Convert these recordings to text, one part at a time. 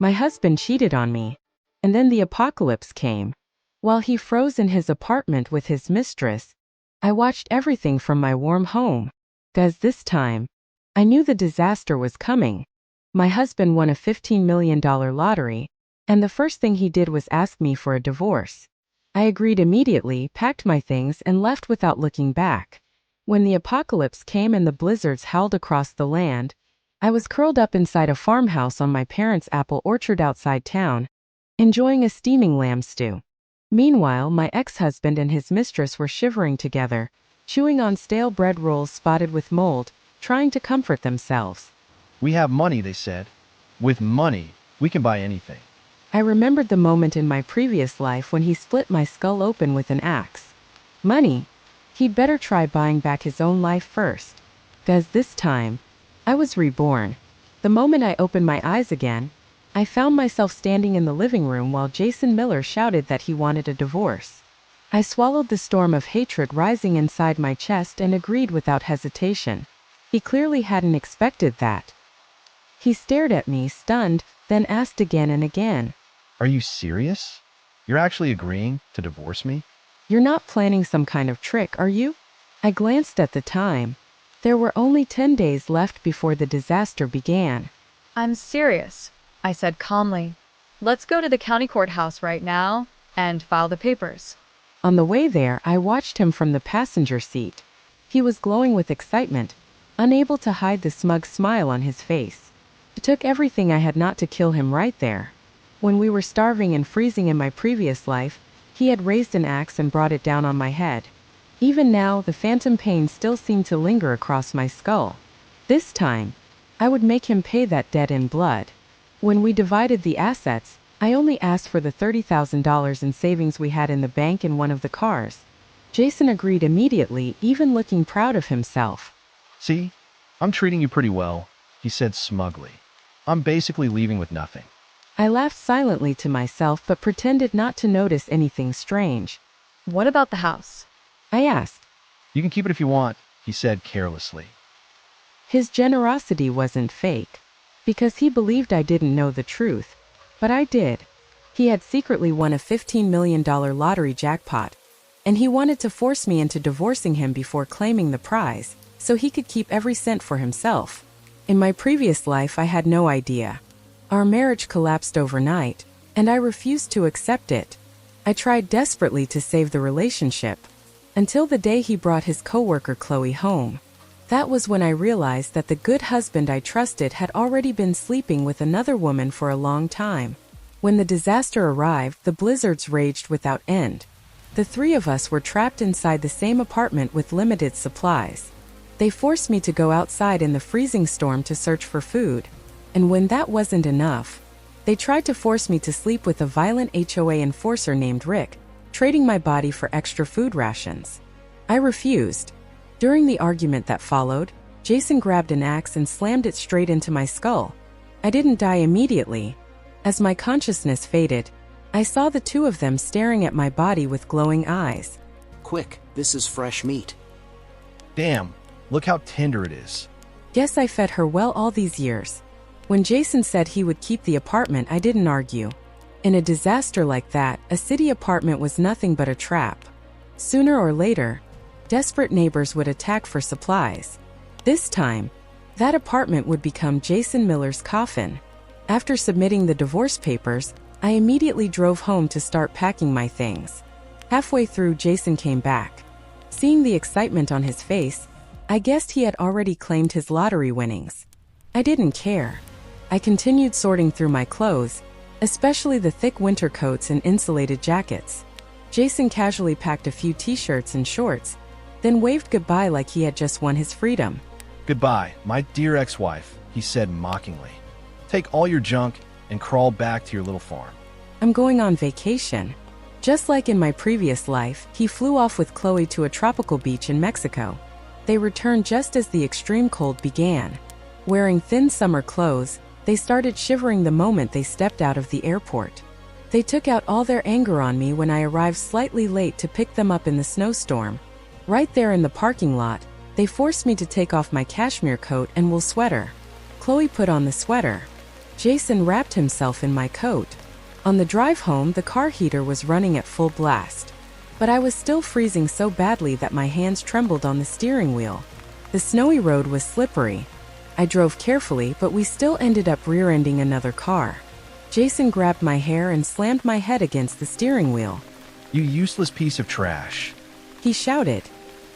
My husband cheated on me. And then the apocalypse came. While he froze in his apartment with his mistress, I watched everything from my warm home. As this time, I knew the disaster was coming. My husband won a $15 million lottery, and the first thing he did was ask me for a divorce. I agreed immediately, packed my things, and left without looking back. When the apocalypse came and the blizzards howled across the land, I was curled up inside a farmhouse on my parents' apple orchard outside town, enjoying a steaming lamb stew. Meanwhile, my ex-husband and his mistress were shivering together, chewing on stale bread rolls spotted with mold, trying to comfort themselves. We have money, they said. With money, we can buy anything. I remembered the moment in my previous life when he split my skull open with an axe. Money? He'd better try buying back his own life first. As this time, I was reborn. The moment I opened my eyes again, I found myself standing in the living room while Jason Miller shouted that he wanted a divorce. I swallowed the storm of hatred rising inside my chest and agreed without hesitation. He clearly hadn't expected that. He stared at me, stunned, then asked again and again. Are you serious? You're actually agreeing to divorce me? You're not planning some kind of trick, are you? I glanced at the time. There were only 10 days left before the disaster began. I'm serious, I said calmly. Let's go to the county courthouse right now and file the papers. On the way there, I watched him from the passenger seat. He was glowing with excitement, unable to hide the smug smile on his face. It took everything I had not to kill him right there. When we were starving and freezing in my previous life, he had raised an axe and brought it down on my head. Even now, the phantom pain still seemed to linger across my skull. This time, I would make him pay that debt in blood. When we divided the assets, I only asked for the $30,000 in savings we had in the bank and one of the cars. Jason agreed immediately, even looking proud of himself. See, I'm treating you pretty well, he said smugly. I'm basically leaving with nothing. I laughed silently to myself but pretended not to notice anything strange. What about the house? I asked. You can keep it if you want, he said carelessly. His generosity wasn't fake, because he believed I didn't know the truth. But I did. He had secretly won a $15 million lottery jackpot, and he wanted to force me into divorcing him before claiming the prize, so he could keep every cent for himself. In my previous life, I had no idea. Our marriage collapsed overnight, and I refused to accept it. I tried desperately to save the relationship, until the day he brought his coworker Chloe home. That was when I realized that the good husband I trusted had already been sleeping with another woman for a long time. When the disaster arrived, the blizzards raged without end. The three of us were trapped inside the same apartment with limited supplies. They forced me to go outside in the freezing storm to search for food. And when that wasn't enough, they tried to force me to sleep with a violent HOA enforcer named Rick, trading my body for extra food rations. I refused. During the argument that followed, Jason grabbed an axe and slammed it straight into my skull. I didn't die immediately. As my consciousness faded, I saw the two of them staring at my body with glowing eyes. Quick, this is fresh meat. Damn, look how tender it is. Yes, I fed her well all these years. When Jason said he would keep the apartment, I didn't argue. In a disaster like that, a city apartment was nothing but a trap. Sooner or later, desperate neighbors would attack for supplies. This time, that apartment would become Jason Miller's coffin. After submitting the divorce papers, I immediately drove home to start packing my things. Halfway through, Jason came back. Seeing the excitement on his face, I guessed he had already claimed his lottery winnings. I didn't care. I continued sorting through my clothes, especially the thick winter coats and insulated jackets. Jason casually packed a few t-shirts and shorts, then waved goodbye like he had just won his freedom. Goodbye, my dear ex-wife, he said mockingly. Take all your junk and crawl back to your little farm. I'm going on vacation. Just like in my previous life, he flew off with Chloe to a tropical beach in Mexico. They returned just as the extreme cold began. Wearing thin summer clothes, they started shivering the moment they stepped out of the airport. They took out all their anger on me when I arrived slightly late to pick them up in the snowstorm. Right there in the parking lot, they forced me to take off my cashmere coat and wool sweater. Chloe put on the sweater. Jason wrapped himself in my coat. On the drive home, the car heater was running at full blast. But I was still freezing so badly that my hands trembled on the steering wheel. The snowy road was slippery. I drove carefully, but we still ended up rear-ending another car. Jason grabbed my hair and slammed my head against the steering wheel. You useless piece of trash. He shouted.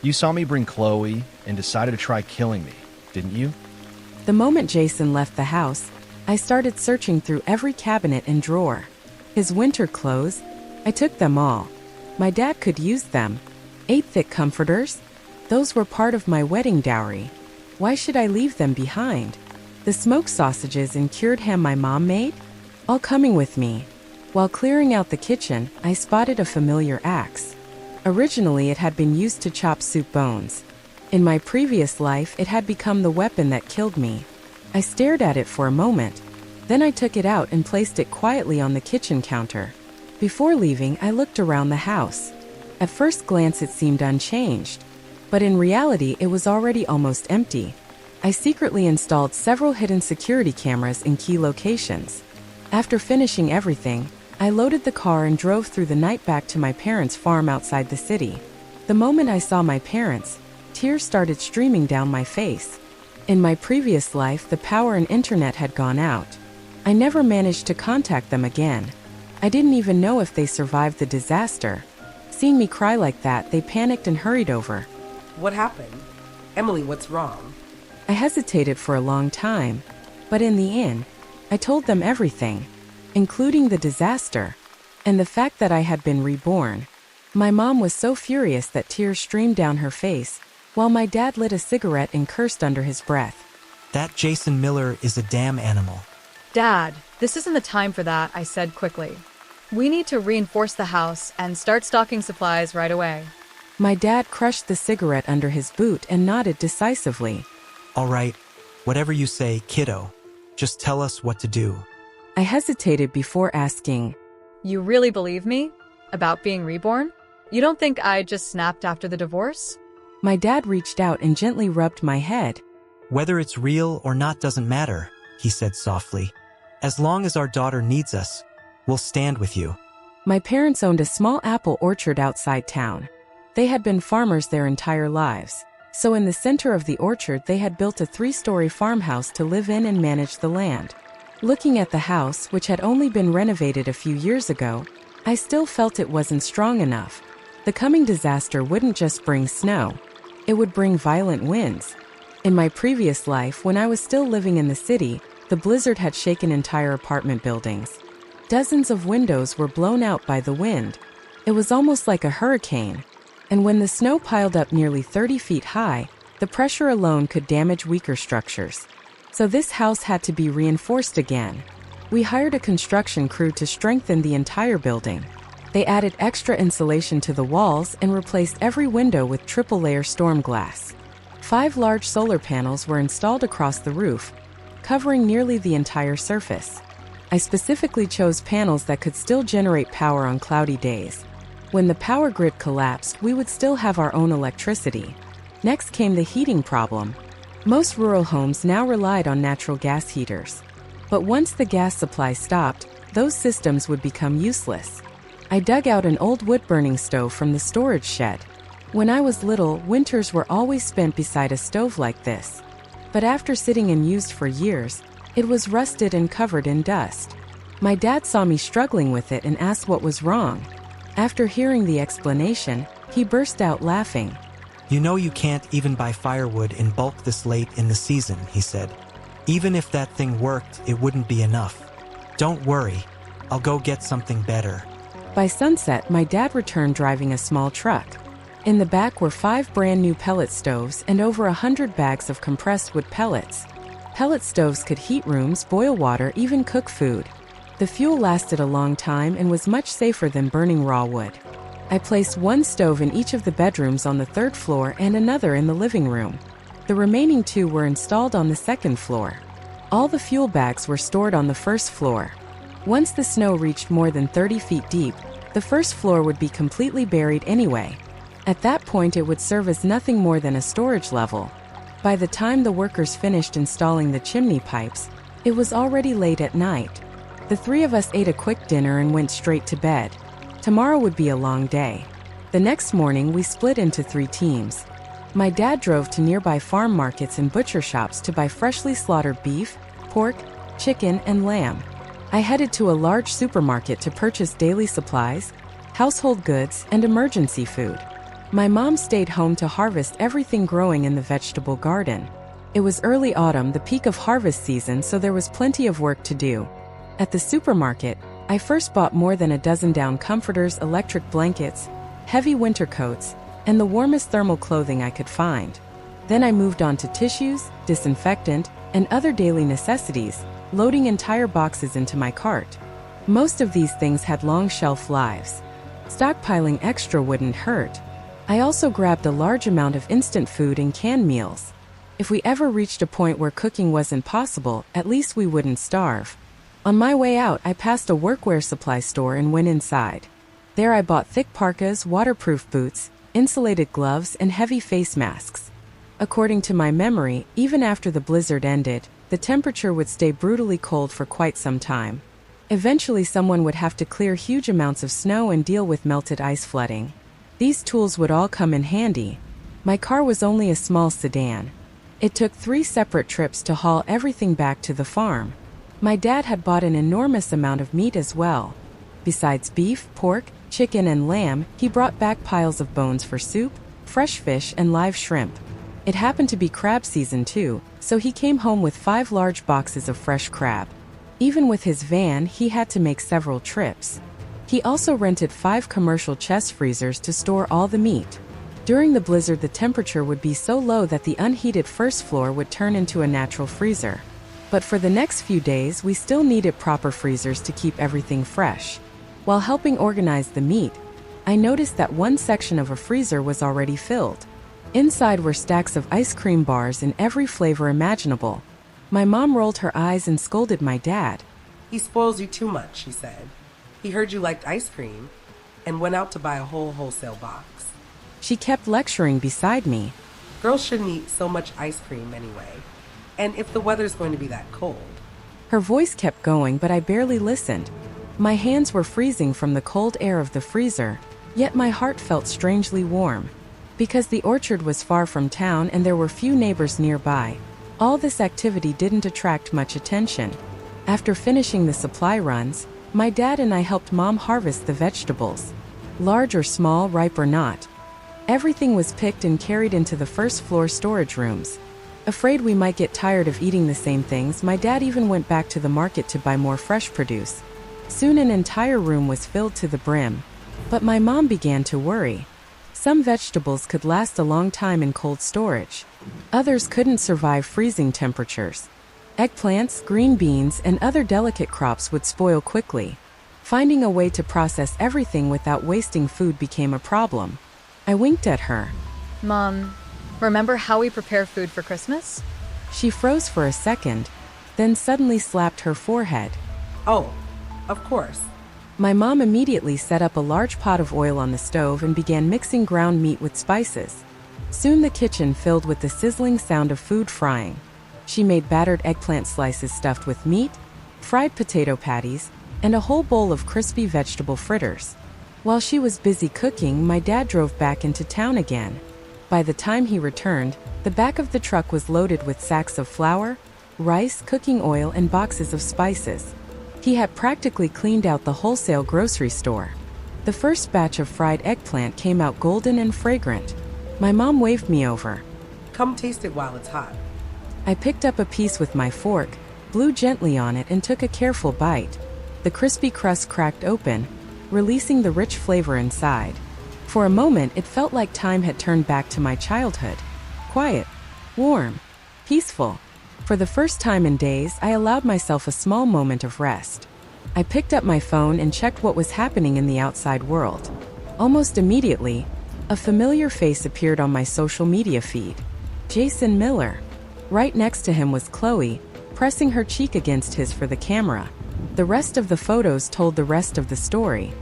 You saw me bring Chloe and decided to try killing me, didn't you? The moment Jason left the house, I started searching through every cabinet and drawer. His winter clothes, I took them all. My dad could use them. 8 thick comforters? Those were part of my wedding dowry. Why should I leave them behind? The smoked sausages and cured ham my mom made? All coming with me. While clearing out the kitchen, I spotted a familiar axe. Originally, it had been used to chop soup bones. In my previous life, it had become the weapon that killed me. I stared at it for a moment. Then I took it out and placed it quietly on the kitchen counter. Before leaving, I looked around the house. At first glance, it seemed unchanged. But in reality, it was already almost empty. I secretly installed several hidden security cameras in key locations. After finishing everything, I loaded the car and drove through the night back to my parents' farm outside the city. The moment I saw my parents, tears started streaming down my face. In my previous life, the power and internet had gone out. I never managed to contact them again. I didn't even know if they survived the disaster. Seeing me cry like that, they panicked and hurried over. What happened? Emily, what's wrong? I hesitated for a long time, but in the end, I told them everything, including the disaster, and the fact that I had been reborn. My mom was so furious that tears streamed down her face, while my dad lit a cigarette and cursed under his breath. That Jason Miller is a damn animal. Dad, this isn't the time for that, I said quickly. We need to reinforce the house and start stocking supplies right away. My dad crushed the cigarette under his boot and nodded decisively. All right, whatever you say, kiddo. Just tell us what to do. I hesitated before asking, You really believe me? About being reborn? You don't think I just snapped after the divorce? My dad reached out and gently rubbed my head. Whether it's real or not doesn't matter, he said softly. As long as our daughter needs us, we'll stand with you. My parents owned a small apple orchard outside town. They had been farmers their entire lives. So in the center of the orchard, they had built a 3-story farmhouse to live in and manage the land. Looking at the house, which had only been renovated a few years ago, I still felt it wasn't strong enough. The coming disaster wouldn't just bring snow. It would bring violent winds. In my previous life, when I was still living in the city, the blizzard had shaken entire apartment buildings. Dozens of windows were blown out by the wind. It was almost like a hurricane. And when the snow piled up nearly 30 feet high, the pressure alone could damage weaker structures. So this house had to be reinforced again. We hired a construction crew to strengthen the entire building. They added extra insulation to the walls and replaced every window with triple-layer storm glass. 5 large solar panels were installed across the roof, covering nearly the entire surface. I specifically chose panels that could still generate power on cloudy days. When the power grid collapsed, we would still have our own electricity. Next came the heating problem. Most rural homes now relied on natural gas heaters. But once the gas supply stopped, those systems would become useless. I dug out an old wood-burning stove from the storage shed. When I was little, winters were always spent beside a stove like this. But after sitting unused for years, it was rusted and covered in dust. My dad saw me struggling with it and asked what was wrong. After hearing the explanation, he burst out laughing. You know you can't even buy firewood in bulk this late in the season, he said. Even if that thing worked, it wouldn't be enough. Don't worry, I'll go get something better. By sunset, my dad returned driving a small truck. In the back were 5 brand new pellet stoves and over 100 bags of compressed wood pellets. Pellet stoves could heat rooms, boil water, even cook food. The fuel lasted a long time and was much safer than burning raw wood. I placed 1 stove in each of the bedrooms on the 3rd floor and another in the living room. The remaining 2 were installed on the 2nd floor. All the fuel bags were stored on the 1st floor. Once the snow reached more than 30 feet deep, the 1st floor would be completely buried anyway. At that point, it would serve as nothing more than a storage level. By the time the workers finished installing the chimney pipes, It was already late at night. The three of us ate a quick dinner and went straight to bed. Tomorrow would be a long day. The next morning, we split into 3 teams. My dad drove to nearby farm markets and butcher shops to buy freshly slaughtered beef, pork, chicken, and lamb. I headed to a large supermarket to purchase daily supplies, household goods, and emergency food. My mom stayed home to harvest everything growing in the vegetable garden. It was early autumn, the peak of harvest season, so there was plenty of work to do. At the supermarket, I first bought more than a dozen down comforters, electric blankets, heavy winter coats, and the warmest thermal clothing I could find. Then I moved on to tissues, disinfectant, and other daily necessities, loading entire boxes into my cart. Most of these things had long shelf lives. Stockpiling extra wouldn't hurt. I also grabbed a large amount of instant food and canned meals. If we ever reached a point where cooking wasn't possible, at least we wouldn't starve. On my way out, I passed a workwear supply store and went inside. There I bought thick parkas, waterproof boots, insulated gloves, and heavy face masks. According to my memory, even after the blizzard ended, the temperature would stay brutally cold for quite some time. Eventually, someone would have to clear huge amounts of snow and deal with melted ice flooding. These tools would all come in handy. My car was only a small sedan. It took 3 separate trips to haul everything back to the farm. My dad had bought an enormous amount of meat as well. Besides beef, pork, chicken, and lamb, he brought back piles of bones for soup, fresh fish, and live shrimp. It happened to be crab season too, so he came home with 5 large boxes of fresh crab. Even with his van, he had to make several trips. He also rented 5 commercial chest freezers to store all the meat. During the blizzard, the temperature would be so low that the unheated first floor would turn into a natural freezer. But for the next few days, we still needed proper freezers to keep everything fresh. While helping organize the meat, I noticed that one section of a freezer was already filled. Inside were stacks of ice cream bars in every flavor imaginable. My mom rolled her eyes and scolded my dad. He spoils you too much, she said. He heard you liked ice cream and went out to buy a whole wholesale box. She kept lecturing beside me. Girls shouldn't eat so much ice cream anyway. And if the weather's going to be that cold. Her voice kept going, but I barely listened. My hands were freezing from the cold air of the freezer, yet my heart felt strangely warm. Because the orchard was far from town and there were few neighbors nearby, all this activity didn't attract much attention. After finishing the supply runs, my dad and I helped Mom harvest the vegetables. Large or small, ripe or not. Everything was picked and carried into the first floor storage rooms. Afraid we might get tired of eating the same things, my dad even went back to the market to buy more fresh produce. Soon an entire room was filled to the brim. But my mom began to worry. Some vegetables could last a long time in cold storage. Others couldn't survive freezing temperatures. Eggplants, green beans, and other delicate crops would spoil quickly. Finding a way to process everything without wasting food became a problem. I winked at her. Mom, remember how we prepare food for Christmas? She froze for a second, then suddenly slapped her forehead. Oh, of course. My mom immediately set up a large pot of oil on the stove and began mixing ground meat with spices. Soon the kitchen filled with the sizzling sound of food frying. She made battered eggplant slices stuffed with meat, fried potato patties, and a whole bowl of crispy vegetable fritters. While she was busy cooking, my dad drove back into town again. By the time he returned, the back of the truck was loaded with sacks of flour, rice, cooking oil, and boxes of spices. He had practically cleaned out the wholesale grocery store. The first batch of fried eggplant came out golden and fragrant. My mom waved me over. Come taste it while it's hot. I picked up a piece with my fork, blew gently on it, and took a careful bite. The crispy crust cracked open, releasing the rich flavor inside. For a moment, it felt like time had turned back to my childhood. Quiet, warm, peaceful. For the first time in days, I allowed myself a small moment of rest. I picked up my phone and checked what was happening in the outside world. Almost immediately, a familiar face appeared on my social media feed. Jason Miller. Right next to him was Chloe, pressing her cheek against his for the camera. The rest of the photos told the rest of the story.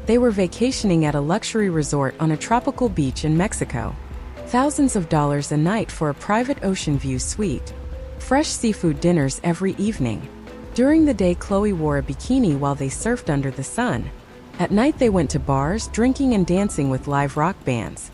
They were vacationing at a luxury resort on a tropical beach in Mexico. Thousands of dollars a night for a private ocean view suite. Fresh seafood dinners every evening. During the day, Chloe wore a bikini while they surfed under the sun. At night, they went to bars, drinking and dancing with live rock bands.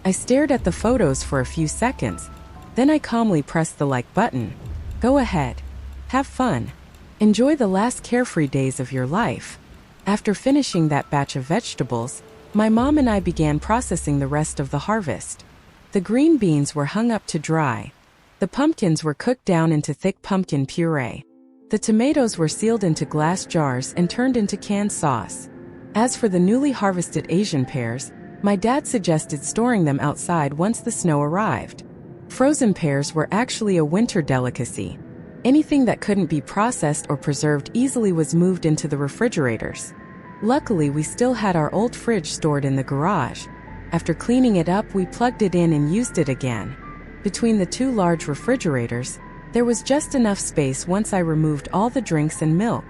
I stared at the photos for a few seconds. Then I calmly pressed the like button. Go ahead. Have fun. Enjoy the last carefree days of your life. After finishing that batch of vegetables, my mom and I began processing the rest of the harvest. The green beans were hung up to dry. The pumpkins were cooked down into thick pumpkin puree. The tomatoes were sealed into glass jars and turned into canned sauce. As for the newly harvested Asian pears, my dad suggested storing them outside once the snow arrived. Frozen pears were actually a winter delicacy. Anything that couldn't be processed or preserved easily was moved into the refrigerators. Luckily, we still had our old fridge stored in the garage. After cleaning it up, we plugged it in and used it again. Between the two large refrigerators, there was just enough space once I removed all the drinks and milk.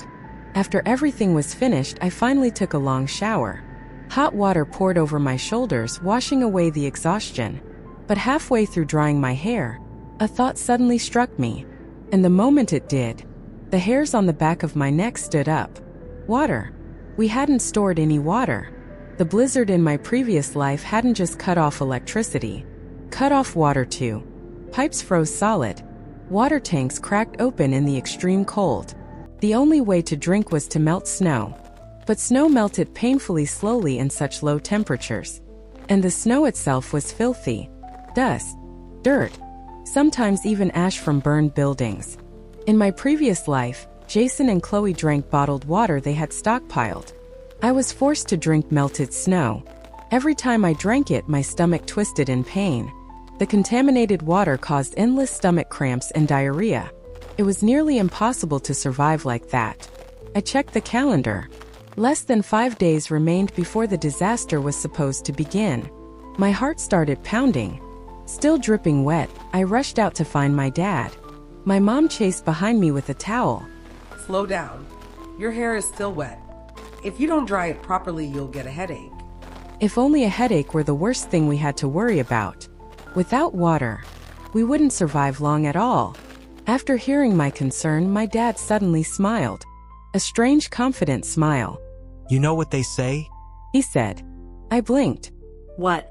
After everything was finished, I finally took a long shower. Hot water poured over my shoulders, washing away the exhaustion. But halfway through drying my hair, a thought suddenly struck me. And the moment it did, the hairs on the back of my neck stood up. Water. We hadn't stored any water. The blizzard in my previous life hadn't just cut off electricity. Cut off water too. Pipes froze solid. Water tanks cracked open in the extreme cold. The only way to drink was to melt snow. But snow melted painfully slowly in such low temperatures. And the snow itself was filthy. Dust. Dirt. Sometimes even ash from burned buildings. In my previous life, Jason and Chloe drank bottled water they had stockpiled. I was forced to drink melted snow. Every time I drank it, my stomach twisted in pain. The contaminated water caused endless stomach cramps and diarrhea. It was nearly impossible to survive like that. I checked the calendar. Less than 5 days remained before the disaster was supposed to begin. My heart started pounding. Still dripping wet, I rushed out to find my dad. My mom chased behind me with a towel. Slow down. Your hair is still wet. If you don't dry it properly, you'll get a headache. If only a headache were the worst thing we had to worry about. Without water, we wouldn't survive long at all. After hearing my concern, my dad suddenly smiled. A strange, confident smile. You know what they say? He said. I blinked. What?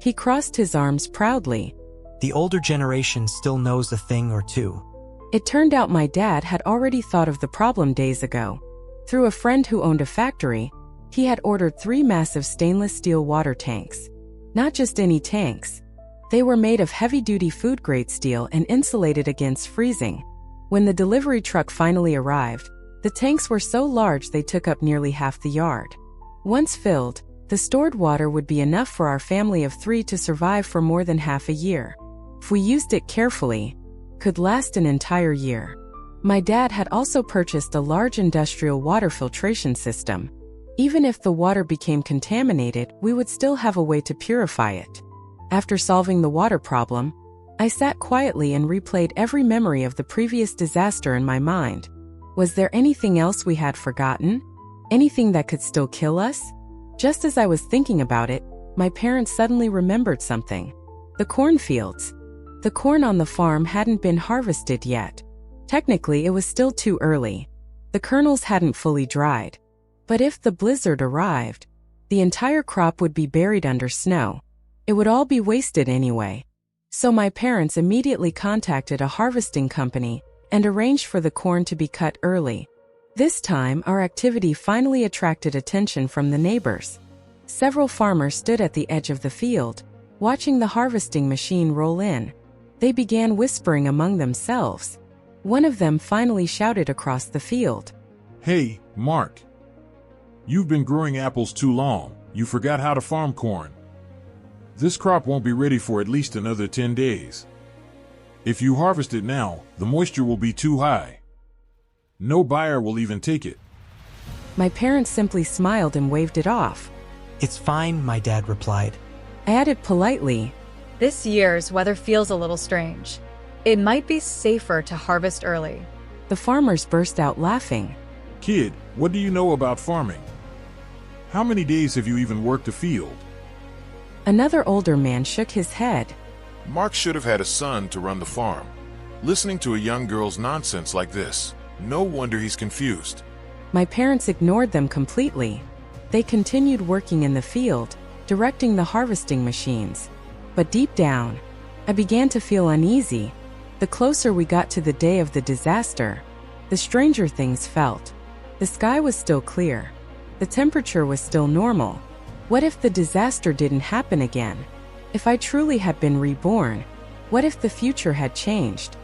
He crossed his arms proudly. The older generation still knows a thing or two. It turned out my dad had already thought of the problem days ago. Through a friend who owned a factory, he had ordered 3 massive stainless steel water tanks. Not just any tanks. They were made of heavy-duty food-grade steel and insulated against freezing. When the delivery truck finally arrived, the tanks were so large they took up nearly half the yard. Once filled, the stored water would be enough for our family of 3 to survive for more than half a year. If we used it carefully, could last an entire year. My dad had also purchased a large industrial water filtration system. Even if the water became contaminated, we would still have a way to purify it. After solving the water problem, I sat quietly and replayed every memory of the previous disaster in my mind. Was there anything else we had forgotten? Anything that could still kill us? Just as I was thinking about it, my parents suddenly remembered something. The cornfields. The corn on the farm hadn't been harvested yet. Technically, it was still too early. The kernels hadn't fully dried. But if the blizzard arrived, the entire crop would be buried under snow. It would all be wasted anyway. So my parents immediately contacted a harvesting company and arranged for the corn to be cut early. This time, our activity finally attracted attention from the neighbors. Several farmers stood at the edge of the field, watching the harvesting machine roll in. They began whispering among themselves. One of them finally shouted across the field. Hey, Mark. You've been growing apples too long. You forgot how to farm corn. This crop won't be ready for at least another 10 days. If you harvest it now, the moisture will be too high. No buyer will even take it. My parents simply smiled and waved it off. It's fine, my dad replied. I added politely, This year's weather feels a little strange. It might be safer to harvest early. The farmers burst out laughing. Kid, what do you know about farming? How many days have you even worked a field? Another older man shook his head. Mark should have had a son to run the farm. Listening to a young girl's nonsense like this. No wonder he's confused. My parents ignored them completely. They continued working in the field, directing the harvesting machines. But deep down, I began to feel uneasy. The closer we got to the day of the disaster, the stranger things felt. The sky was still clear. The temperature was still normal. What if the disaster didn't happen again? If I truly had been reborn, what if the future had changed?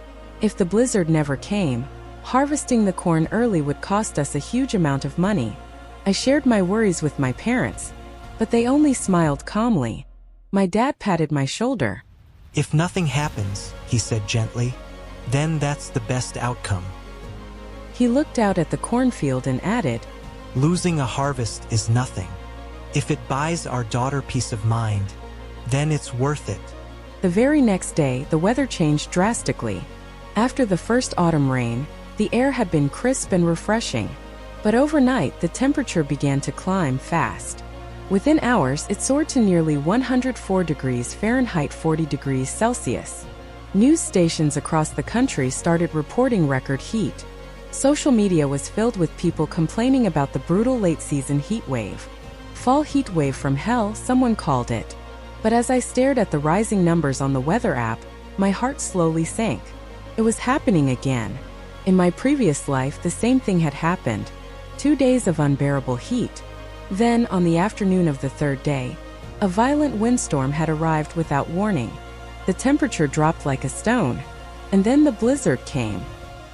If the blizzard never came, harvesting the corn early would cost us a huge amount of money. I shared my worries with my parents, but they only smiled calmly. My dad patted my shoulder. If nothing happens, he said gently, then that's the best outcome. He looked out at the cornfield and added, Losing a harvest is nothing. If it buys our daughter peace of mind, then it's worth it. The very next day, the weather changed drastically. After the first autumn rain, the air had been crisp and refreshing. But overnight, the temperature began to climb fast. Within hours, it soared to nearly 104 degrees Fahrenheit, 40 degrees Celsius. News stations across the country started reporting record heat. Social media was filled with people complaining about the brutal late-season heat wave. Fall heat wave from hell, someone called it. But as I stared at the rising numbers on the weather app, my heart slowly sank. It was happening again. In my previous life, the same thing had happened. 2 days of unbearable heat. Then, on the afternoon of the third day, a violent windstorm had arrived without warning. The temperature dropped like a stone. And then the blizzard came.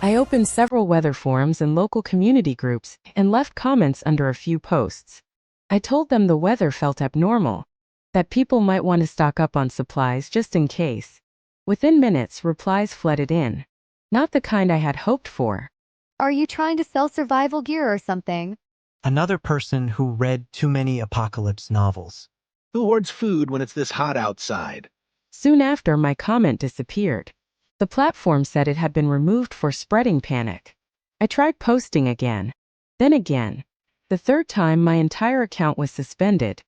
I opened several weather forums and local community groups and left comments under a few posts. I told them the weather felt abnormal, that people might want to stock up on supplies just in case. Within minutes, replies flooded in. Not the kind I had hoped for. Are you trying to sell survival gear or something? Another person who read too many apocalypse novels. Who hoards food when it's this hot outside? Soon after, my comment disappeared. The platform said it had been removed for spreading panic. I tried posting again. Then again. The third time, my entire account was suspended.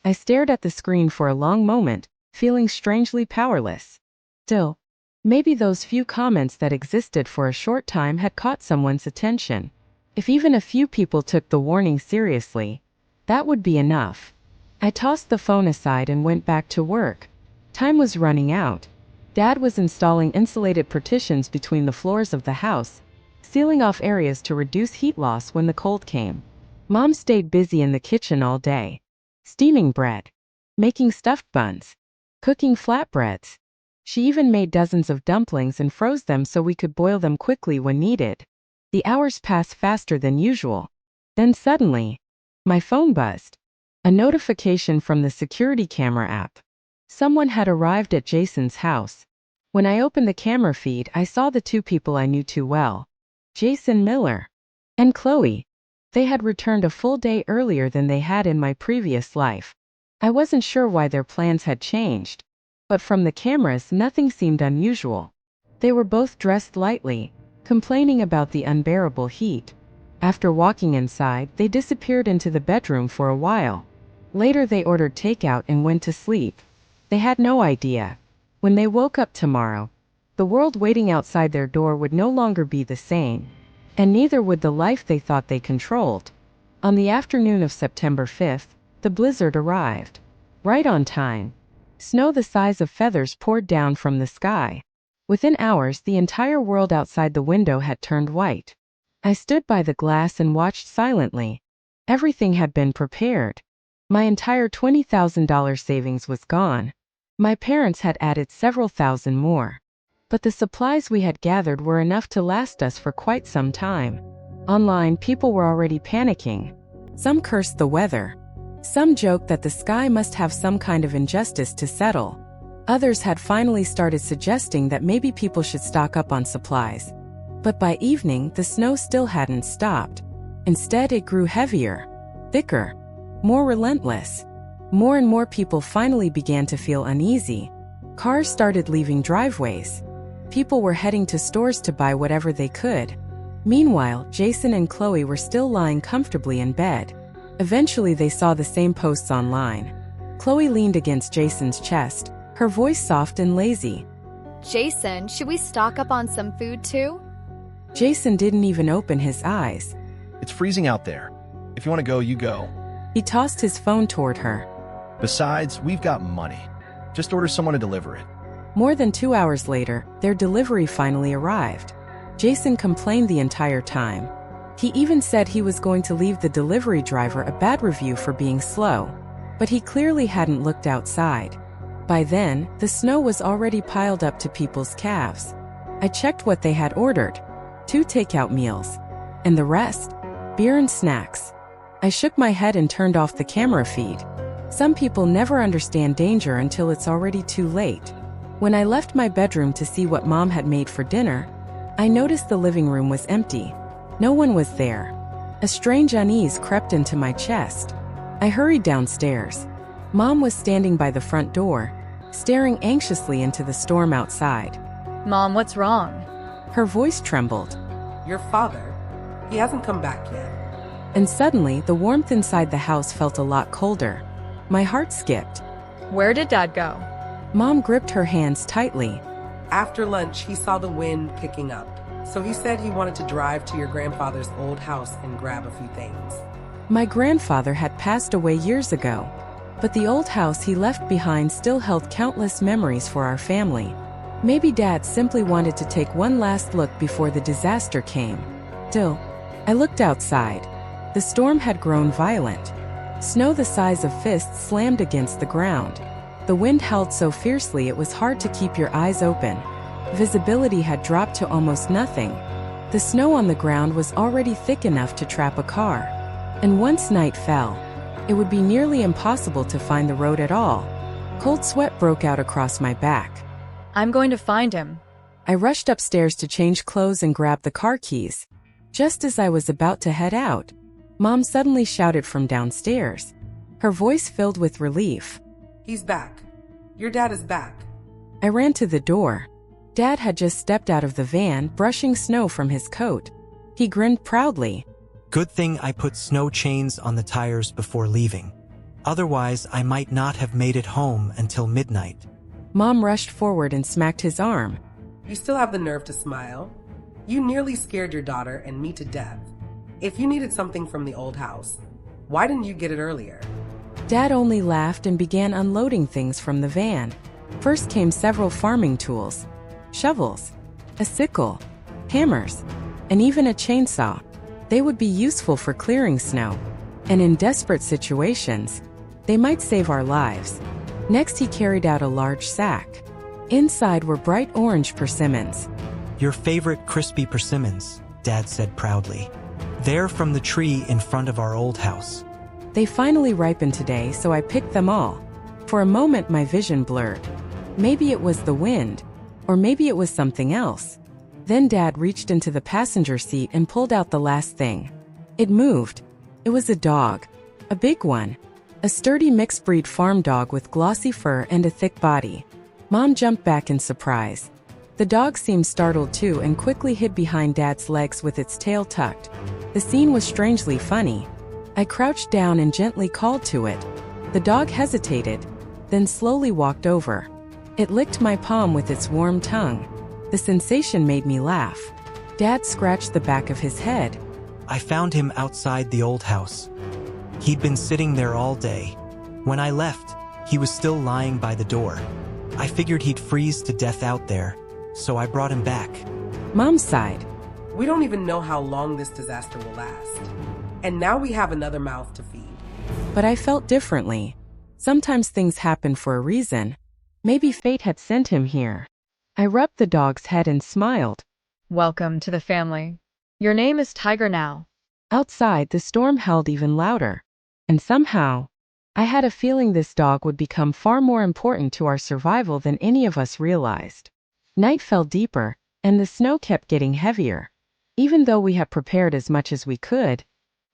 I stared at the screen for a long moment, feeling strangely powerless. Still, maybe those few comments that existed for a short time had caught someone's attention. If even a few people took the warning seriously, that would be enough. I tossed the phone aside and went back to work. Time was running out. Dad was installing insulated partitions between the floors of the house, sealing off areas to reduce heat loss when the cold came. Mom stayed busy in the kitchen all day, steaming bread, making stuffed buns, cooking flatbreads. She even made dozens of dumplings and froze them so we could boil them quickly when needed. The hours passed faster than usual. Then suddenly, my phone buzzed. A notification from the security camera app. Someone had arrived at Jason's house. When I opened the camera feed, I saw the two people I knew too well. Jason Miller and Chloe. They had returned a full day earlier than they had in my previous life. I wasn't sure why their plans had changed, but from the cameras nothing seemed unusual. They were both dressed lightly, complaining about the unbearable heat. After walking inside, they disappeared into the bedroom for a while. Later they ordered takeout and went to sleep. They had no idea. When they woke up tomorrow, the world waiting outside their door would no longer be the same, and neither would the life they thought they controlled. On the afternoon of September 5th, the blizzard arrived. Right on time. Snow the size of feathers poured down from the sky. Within hours, the entire world outside the window had turned white. I stood by the glass and watched silently. Everything had been prepared. My entire $20,000 savings was gone. My parents had added several thousand more. But the supplies we had gathered were enough to last us for quite some time. Online, people were already panicking. Some cursed the weather. Some joked that the sky must have some kind of injustice to settle. Others had finally started suggesting that maybe people should stock up on supplies. But by evening, the snow still hadn't stopped. Instead, it grew heavier, thicker, more relentless. More and more people finally began to feel uneasy. Cars started leaving driveways. People were heading to stores to buy whatever they could. Meanwhile, Jason and Chloe were still lying comfortably in bed. Eventually, they saw the same posts online. Chloe leaned against Jason's chest, her voice soft and lazy. Jason, should we stock up on some food too? Jason didn't even open his eyes. It's freezing out there. If you want to go, you go. He tossed his phone toward her. Besides, we've got money. Just order someone to deliver it. More than 2 hours later, their delivery finally arrived. Jason complained the entire time. He even said he was going to leave the delivery driver a bad review for being slow. But he clearly hadn't looked outside. By then, the snow was already piled up to people's calves. I checked what they had ordered. 2 takeout meals. And the rest? Beer and snacks. I shook my head and turned off the camera feed. Some people never understand danger until it's already too late. When I left my bedroom to see what Mom had made for dinner, I noticed the living room was empty. No one was there. A strange unease crept into my chest. I hurried downstairs. Mom was standing by the front door, staring anxiously into the storm outside. Mom, what's wrong? Her voice trembled. Your father, he hasn't come back yet. And suddenly, the warmth inside the house felt a lot colder. My heart skipped. Where did Dad go? Mom gripped her hands tightly. After lunch, he saw the wind picking up. So he said he wanted to drive to your grandfather's old house and grab a few things. My grandfather had passed away years ago. But the old house he left behind still held countless memories for our family. Maybe Dad simply wanted to take one last look before the disaster came. Still, I looked outside. The storm had grown violent. Snow the size of fists slammed against the ground. The wind howled so fiercely it was hard to keep your eyes open. Visibility had dropped to almost nothing. The snow on the ground was already thick enough to trap a car. And once night fell, it would be nearly impossible to find the road at all. Cold sweat broke out across my back. I'm going to find him. I rushed upstairs to change clothes and grab the car keys. Just as I was about to head out, Mom suddenly shouted from downstairs. Her voice filled with relief. He's back. Your dad is back. I ran to the door. Dad had just stepped out of the van, brushing snow from his coat. He grinned proudly. Good thing I put snow chains on the tires before leaving. Otherwise, I might not have made it home until midnight. Mom rushed forward and smacked his arm. You still have the nerve to smile. You nearly scared your daughter and me to death. If you needed something from the old house, why didn't you get it earlier? Dad only laughed and began unloading things from the van. First came several farming tools. Shovels, a sickle, hammers, and even a chainsaw. They would be useful for clearing snow. And in desperate situations, they might save our lives. Next he carried out a large sack. Inside were bright orange persimmons. Your favorite crispy persimmons, Dad said proudly. They're from the tree in front of our old house. They finally ripened today, so I picked them all. For a moment my vision blurred. Maybe it was the wind, or maybe it was something else. Then Dad reached into the passenger seat and pulled out the last thing. It moved. It was a dog. A big one. A sturdy mixed-breed farm dog with glossy fur and a thick body. Mom jumped back in surprise. The dog seemed startled too and quickly hid behind Dad's legs with its tail tucked. The scene was strangely funny. I crouched down and gently called to it. The dog hesitated, then slowly walked over. It licked my palm with its warm tongue. The sensation made me laugh. Dad scratched the back of his head. I found him outside the old house. He'd been sitting there all day. When I left, he was still lying by the door. I figured he'd freeze to death out there, so I brought him back. Mom sighed. We don't even know how long this disaster will last. And now we have another mouth to feed. But I felt differently. Sometimes things happen for a reason. Maybe fate had sent him here. I rubbed the dog's head and smiled. Welcome to the family. Your name is Tiger now. Outside, the storm howled even louder. And somehow, I had a feeling this dog would become far more important to our survival than any of us realized. Night fell deeper, and the snow kept getting heavier. Even though we had prepared as much as we could,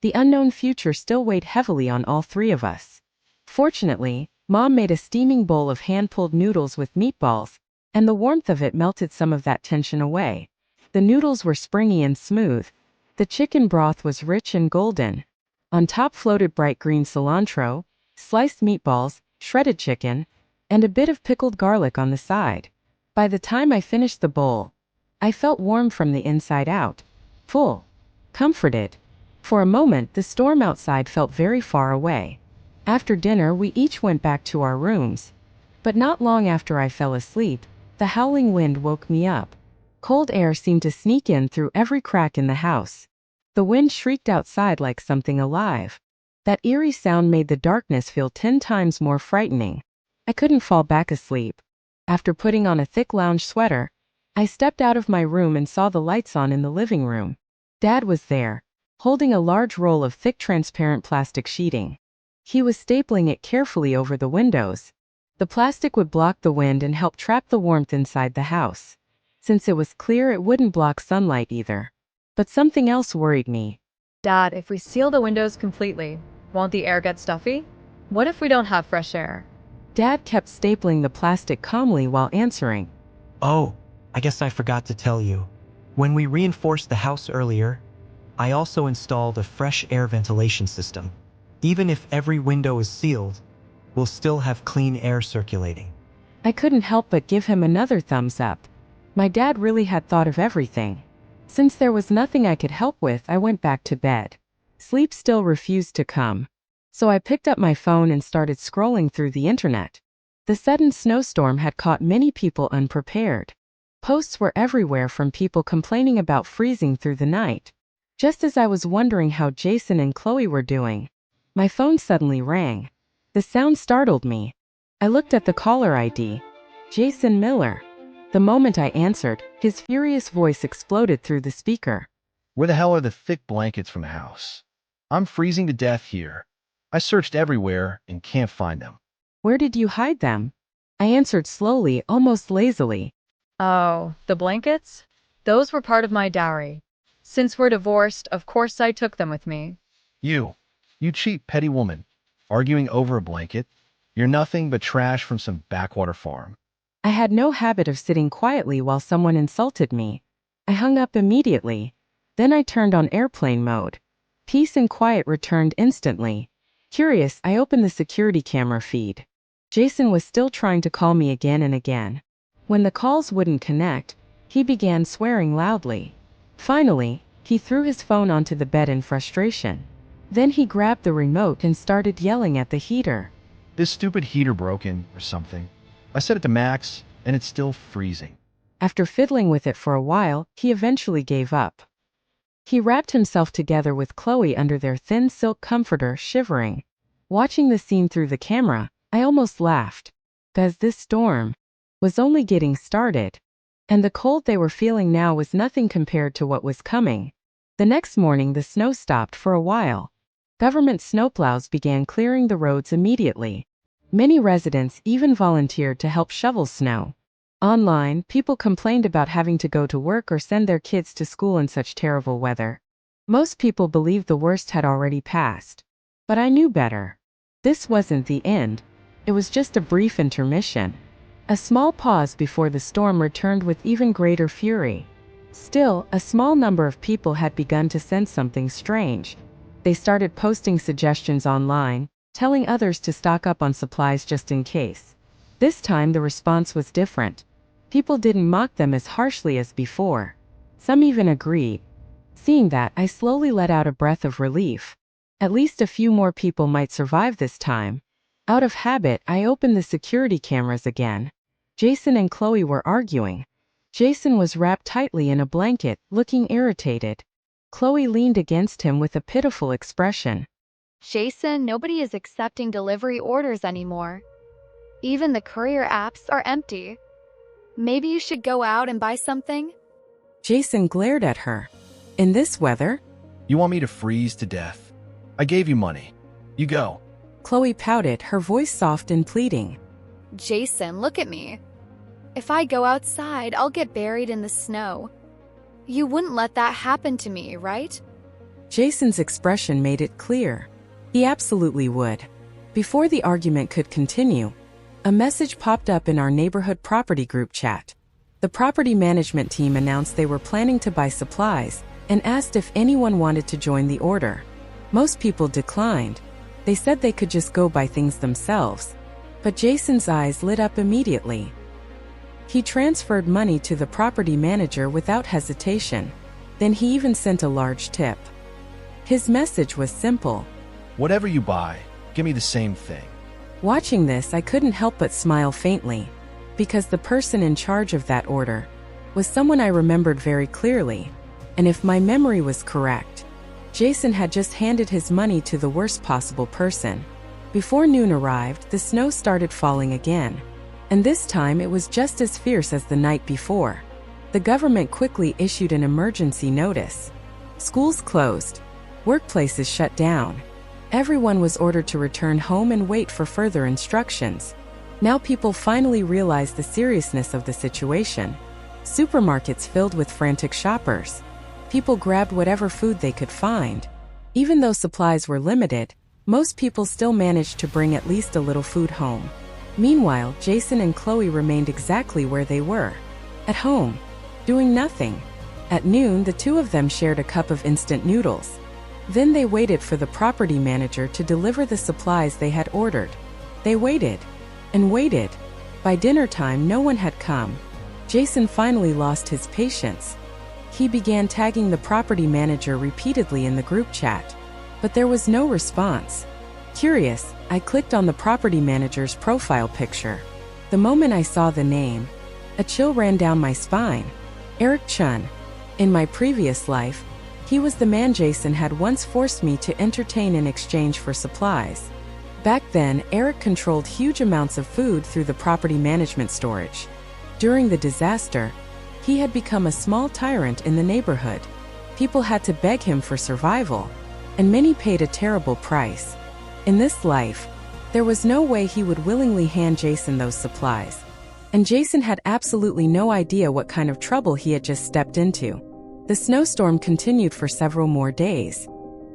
the unknown future still weighed heavily on all three of us. Fortunately, Mom made a steaming bowl of hand-pulled noodles with meatballs, and the warmth of it melted some of that tension away. The noodles were springy and smooth. The chicken broth was rich and golden. On top floated bright green cilantro, sliced meatballs, shredded chicken, and a bit of pickled garlic on the side. By the time I finished the bowl, I felt warm from the inside out. Full. Comforted. For a moment, the storm outside felt very far away. After dinner, we each went back to our rooms. But not long after I fell asleep, the howling wind woke me up. Cold air seemed to sneak in through every crack in the house. The wind shrieked outside like something alive. That eerie sound made the darkness feel 10 times more frightening. I couldn't fall back asleep. After putting on a thick lounge sweater, I stepped out of my room and saw the lights on in the living room. Dad was there, holding a large roll of thick transparent plastic sheeting. He was stapling it carefully over the windows. The plastic would block the wind and help trap the warmth inside the house. Since it was clear, it wouldn't block sunlight either. But something else worried me. Dad, if we seal the windows completely, won't the air get stuffy? What if we don't have fresh air? Dad kept stapling the plastic calmly while answering. Oh, I guess I forgot to tell you. When we reinforced the house earlier, I also installed a fresh air ventilation system. Even if every window is sealed, we'll still have clean air circulating. I couldn't help but give him another thumbs up. My dad really had thought of everything. Since there was nothing I could help with, I went back to bed. Sleep still refused to come. So I picked up my phone and started scrolling through the internet. The sudden snowstorm had caught many people unprepared. Posts were everywhere from people complaining about freezing through the night. Just as I was wondering how Jason and Chloe were doing, my phone suddenly rang. The sound startled me. I looked at the caller ID. Jason Miller. The moment I answered, his furious voice exploded through the speaker. Where the hell are the thick blankets from the house? I'm freezing to death here. I searched everywhere and can't find them. Where did you hide them? I answered slowly, almost lazily. Oh, the blankets? Those were part of my dowry. Since we're divorced, of course I took them with me. You cheap, petty woman. Arguing over a blanket? You're nothing but trash from some backwater farm. I had no habit of sitting quietly while someone insulted me. I hung up immediately. Then I turned on airplane mode. Peace and quiet returned instantly. Curious, I opened the security camera feed. Jason was still trying to call me again and again. When the calls wouldn't connect, he began swearing loudly. Finally, he threw his phone onto the bed in frustration. Then he grabbed the remote and started yelling at the heater. This stupid heater broken or something. I set it to max, and it's still freezing. After fiddling with it for a while, he eventually gave up. He wrapped himself together with Chloe under their thin silk comforter, shivering. Watching the scene through the camera, I almost laughed. Because this storm was only getting started. And the cold they were feeling now was nothing compared to what was coming. The next morning, the snow stopped for a while. Government snowplows began clearing the roads immediately. Many residents even volunteered to help shovel snow. Online, people complained about having to go to work or send their kids to school in such terrible weather. Most people believed the worst had already passed. But I knew better. This wasn't the end. It was just a brief intermission. A small pause before the storm returned with even greater fury. Still, a small number of people had begun to sense something strange. They started posting suggestions online, telling others to stock up on supplies just in case. This time the response was different. People didn't mock them as harshly as before. Some even agreed. Seeing that, I slowly let out a breath of relief. At least a few more people might survive this time. Out of habit, I opened the security cameras again. Jason and Chloe were arguing. Jason was wrapped tightly in a blanket, looking irritated. Chloe leaned against him with a pitiful expression. Jason, nobody is accepting delivery orders anymore. Even the courier apps are empty. Maybe you should go out and buy something? Jason glared at her. In this weather? You want me to freeze to death? I gave you money. You go. Chloe pouted, her voice soft and pleading. Jason, look at me. If I go outside, I'll get buried in the snow. You wouldn't let that happen to me, right? Jason's expression made it clear. He absolutely would. Before the argument could continue, a message popped up in our neighborhood property group chat. The property management team announced they were planning to buy supplies and asked if anyone wanted to join the order. Most people declined. They said they could just go buy things themselves. But Jason's eyes lit up immediately. He transferred money to the property manager without hesitation. Then he even sent a large tip. His message was simple. Whatever you buy, give me the same thing. Watching this, I couldn't help but smile faintly, because the person in charge of that order was someone I remembered very clearly, and if my memory was correct, Jason had just handed his money to the worst possible person. Before noon arrived, the snow started falling again, and this time it was just as fierce as the night before. The government quickly issued an emergency notice. Schools closed, workplaces shut down. Everyone was ordered to return home and wait for further instructions. Now people finally realized the seriousness of the situation. Supermarkets filled with frantic shoppers. People grabbed whatever food they could find. Even though supplies were limited, most people still managed to bring at least a little food home. Meanwhile, Jason and Chloe remained exactly where they were. At home, doing nothing. At noon, the two of them shared a cup of instant noodles. Then they waited for the property manager to deliver the supplies they had ordered. They waited and waited. By dinner time, no one had come. Jason finally lost his patience. He began tagging the property manager repeatedly in the group chat, but there was no response. Curious, I clicked on the property manager's profile picture. The moment I saw the name, a chill ran down my spine. Eric Chun. In my previous life, he was the man Jason had once forced me to entertain in exchange for supplies. Back then, Eric controlled huge amounts of food through the property management storage. During the disaster, he had become a small tyrant in the neighborhood. People had to beg him for survival, and many paid a terrible price. In this life, there was no way he would willingly hand Jason those supplies. And Jason had absolutely no idea what kind of trouble he had just stepped into. The snowstorm continued for several more days.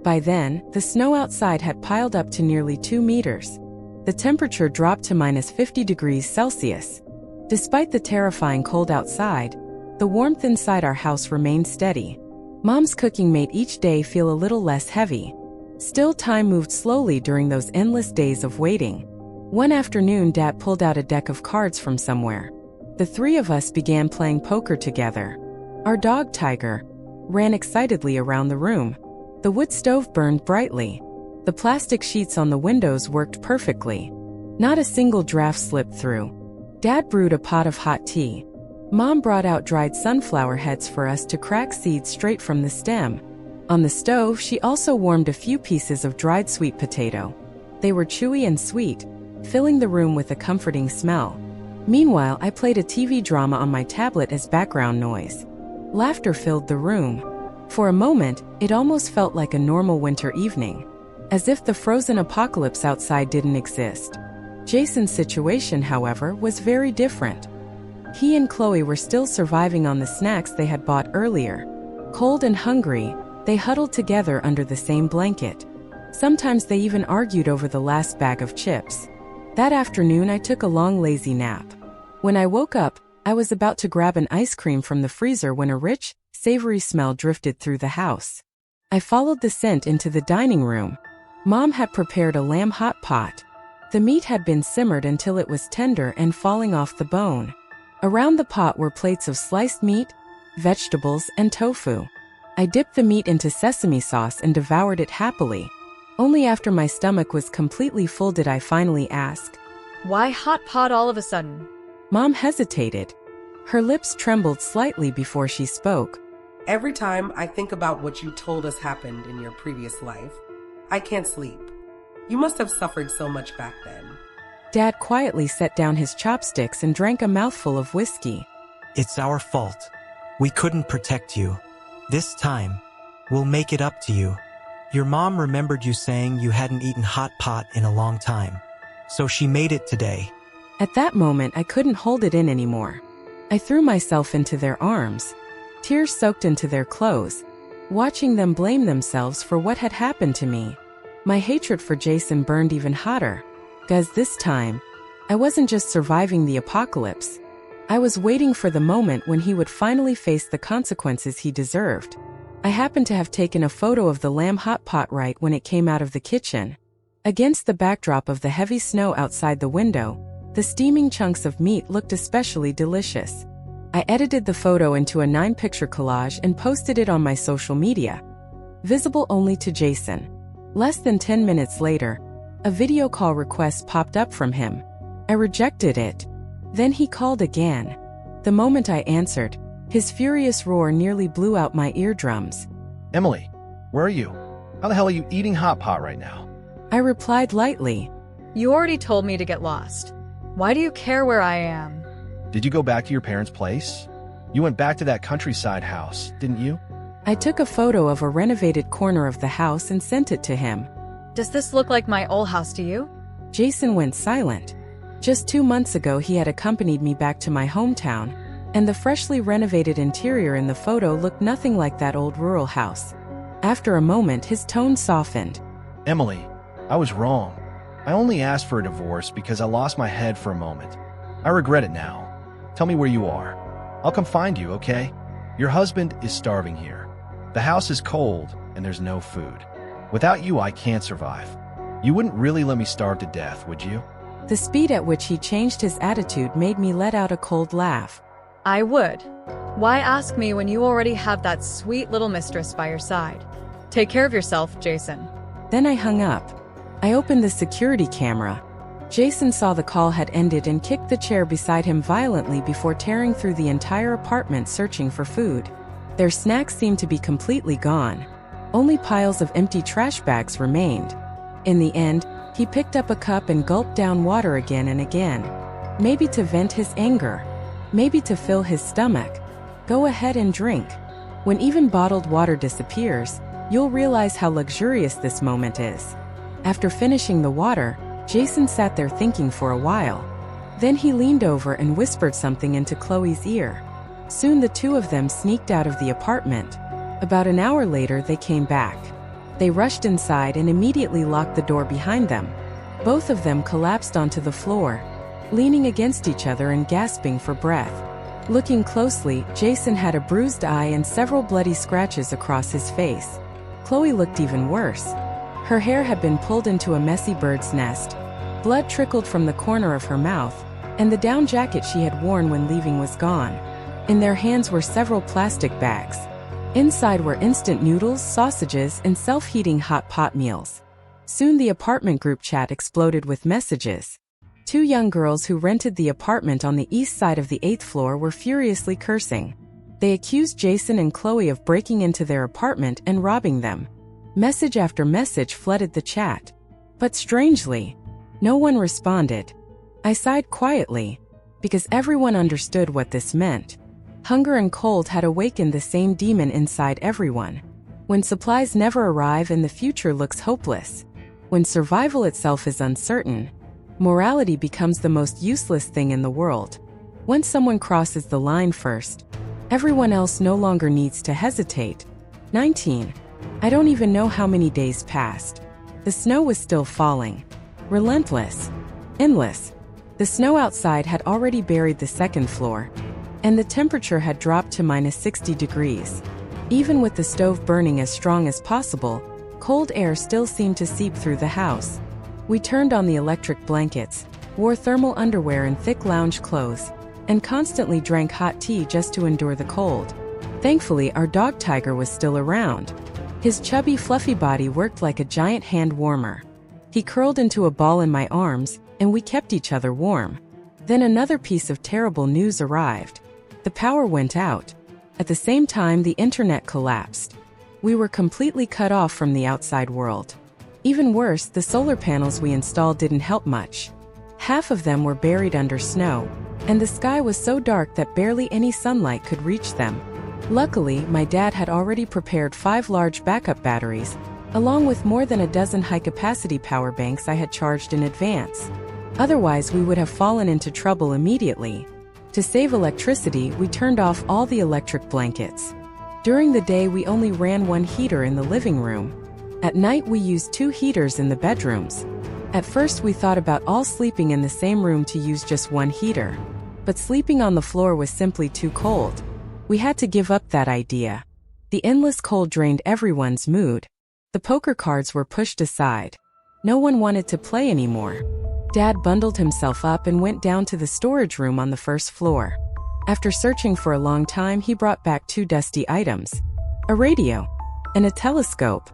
By then, the snow outside had piled up to nearly 2 meters. The temperature dropped to -50 degrees Celsius. Despite the terrifying cold outside, the warmth inside our house remained steady. Mom's cooking made each day feel a little less heavy. Still, time moved slowly during those endless days of waiting. One afternoon, Dad pulled out a deck of cards from somewhere. The three of us began playing poker together. Our dog, Tiger, ran excitedly around the room. The wood stove burned brightly. The plastic sheets on the windows worked perfectly. Not a single draft slipped through. Dad brewed a pot of hot tea. Mom brought out dried sunflower heads for us to crack seeds straight from the stem. On the stove, she also warmed a few pieces of dried sweet potato. They were chewy and sweet, filling the room with a comforting smell. Meanwhile, I played a TV drama on my tablet as background noise. Laughter filled the room. For a moment, it almost felt like a normal winter evening, as if the frozen apocalypse outside didn't exist. Jason's situation, however, was very different. He and Chloe were still surviving on the snacks they had bought earlier. Cold and hungry, they huddled together under the same blanket. Sometimes they even argued over the last bag of chips. That afternoon, I took a long lazy nap. When I woke up, I was about to grab an ice cream from the freezer when a rich, savory smell drifted through the house. I followed the scent into the dining room. Mom had prepared a lamb hot pot. The meat had been simmered until it was tender and falling off the bone. Around the pot were plates of sliced meat, vegetables, and tofu. I dipped the meat into sesame sauce and devoured it happily. Only after my stomach was completely full did I finally ask, Why hot pot all of a sudden? Mom hesitated. Her lips trembled slightly before she spoke. Every time I think about what you told us happened in your previous life, I can't sleep. You must have suffered so much back then. Dad quietly set down his chopsticks and drank a mouthful of whiskey. It's our fault. We couldn't protect you. This time, we'll make it up to you. Your mom remembered you saying you hadn't eaten hot pot in a long time, so she made it today. At that moment, I couldn't hold it in anymore. I threw myself into their arms. Tears soaked into their clothes, watching them blame themselves for what had happened to me. My hatred for Jason burned even hotter, because this time, I wasn't just surviving the apocalypse. I was waiting for the moment when he would finally face the consequences he deserved. I happened to have taken a photo of the lamb hot pot right when it came out of the kitchen. Against the backdrop of the heavy snow outside the window, The steaming chunks of meat looked especially delicious. I edited the photo into a 9-picture collage and posted it on my social media. Visible only to Jason. Less than 10 minutes later, a video call request popped up from him. I rejected it. Then he called again. The moment I answered, his furious roar nearly blew out my eardrums. Emily, where are you? How the hell are you eating hot pot right now? I replied lightly. You already told me to get lost. Why do you care where I am? Did you go back to your parents' place? You went back to that countryside house, didn't you? I took a photo of a renovated corner of the house and sent it to him. Does this look like my old house to you? Jason went silent. Just 2 months ago he had accompanied me back to my hometown, and the freshly renovated interior in the photo looked nothing like that old rural house. After a moment his tone softened. Emily, I was wrong. I only asked for a divorce because I lost my head for a moment. I regret it now. Tell me where you are. I'll come find you, okay? Your husband is starving here. The house is cold and there's no food. Without you, I can't survive. You wouldn't really let me starve to death, would you? The speed at which he changed his attitude made me let out a cold laugh. I would. Why ask me when you already have that sweet little mistress by your side? Take care of yourself, Jason. Then I hung up. I opened the security camera. Jason saw the call had ended and kicked the chair beside him violently before tearing through the entire apartment searching for food. Their snacks seemed to be completely gone. Only piles of empty trash bags remained. In the end, he picked up a cup and gulped down water again and again. Maybe to vent his anger. Maybe to fill his stomach. Go ahead and drink. When even bottled water disappears, you'll realize how luxurious this moment is. After finishing the water, Jason sat there thinking for a while. Then he leaned over and whispered something into Chloe's ear. Soon the two of them sneaked out of the apartment. About an hour later they came back. They rushed inside and immediately locked the door behind them. Both of them collapsed onto the floor, leaning against each other and gasping for breath. Looking closely, Jason had a bruised eye and several bloody scratches across his face. Chloe looked even worse. Her hair had been pulled into a messy bird's nest. Blood trickled from the corner of her mouth, and the down jacket she had worn when leaving was gone. In their hands were several plastic bags. Inside were instant noodles, sausages, and self-heating hot pot meals. Soon the apartment group chat exploded with messages. 2 young girls who rented the apartment on the east side of the 8th floor were furiously cursing. They accused Jason and Chloe of breaking into their apartment and robbing them. Message after message flooded the chat. But strangely, no one responded. I sighed quietly, because everyone understood what this meant. Hunger and cold had awakened the same demon inside everyone. When supplies never arrive and the future looks hopeless, when survival itself is uncertain, morality becomes the most useless thing in the world. Once someone crosses the line first, everyone else no longer needs to hesitate. 19. I don't even know how many days passed. The snow was still falling. Relentless. Endless. The snow outside had already buried the 2nd floor, and the temperature had dropped to -60 degrees. Even with the stove burning as strong as possible, cold air still seemed to seep through the house. We turned on the electric blankets, wore thermal underwear and thick lounge clothes, and constantly drank hot tea just to endure the cold. Thankfully, our dog Tiger was still around. His chubby, fluffy body worked like a giant hand warmer. He curled into a ball in my arms, and we kept each other warm. Then another piece of terrible news arrived. The power went out. At the same time, the internet collapsed. We were completely cut off from the outside world. Even worse, the solar panels we installed didn't help much. Half of them were buried under snow, and the sky was so dark that barely any sunlight could reach them. Luckily, my dad had already prepared 5 large backup batteries, along with more than a dozen high-capacity power banks I had charged in advance. Otherwise, we would have fallen into trouble immediately. To save electricity, we turned off all the electric blankets. During the day, we only ran 1 heater in the living room. At night, we used 2 heaters in the bedrooms. At first, we thought about all sleeping in the same room to use just 1 heater. But sleeping on the floor was simply too cold. We had to give up that idea. The endless cold drained everyone's mood. The poker cards were pushed aside. No one wanted to play anymore. Dad bundled himself up and went down to the storage room on the first floor. After searching for a long time, he brought back 2 dusty items: a radio and a telescope.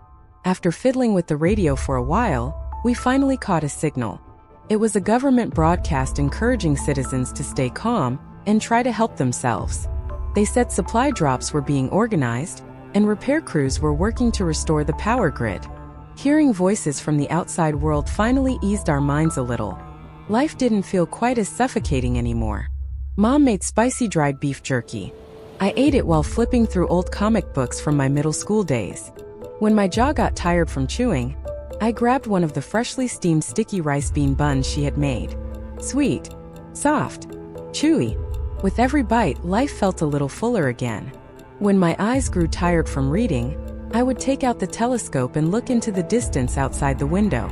After fiddling with the radio for a while, we finally caught a signal. It was a government broadcast encouraging citizens to stay calm and try to help themselves. They said supply drops were being organized and repair crews were working to restore the power grid. Hearing voices from the outside world finally eased our minds a little. Life didn't feel quite as suffocating anymore. Mom made spicy dried beef jerky. I ate it while flipping through old comic books from my middle school days. When my jaw got tired from chewing, I grabbed one of the freshly steamed sticky rice bean buns she had made. Sweet, soft, chewy. With every bite, life felt a little fuller again. When my eyes grew tired from reading, I would take out the telescope and look into the distance outside the window.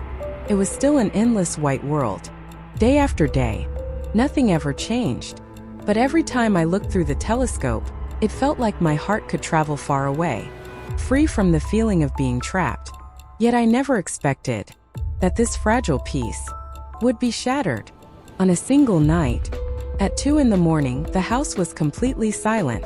It was still an endless white world. Day after day, nothing ever changed. But every time I looked through the telescope, it felt like my heart could travel far away, free from the feeling of being trapped. Yet I never expected that this fragile piece would be shattered. On a single night, at 2 in the morning, the house was completely silent.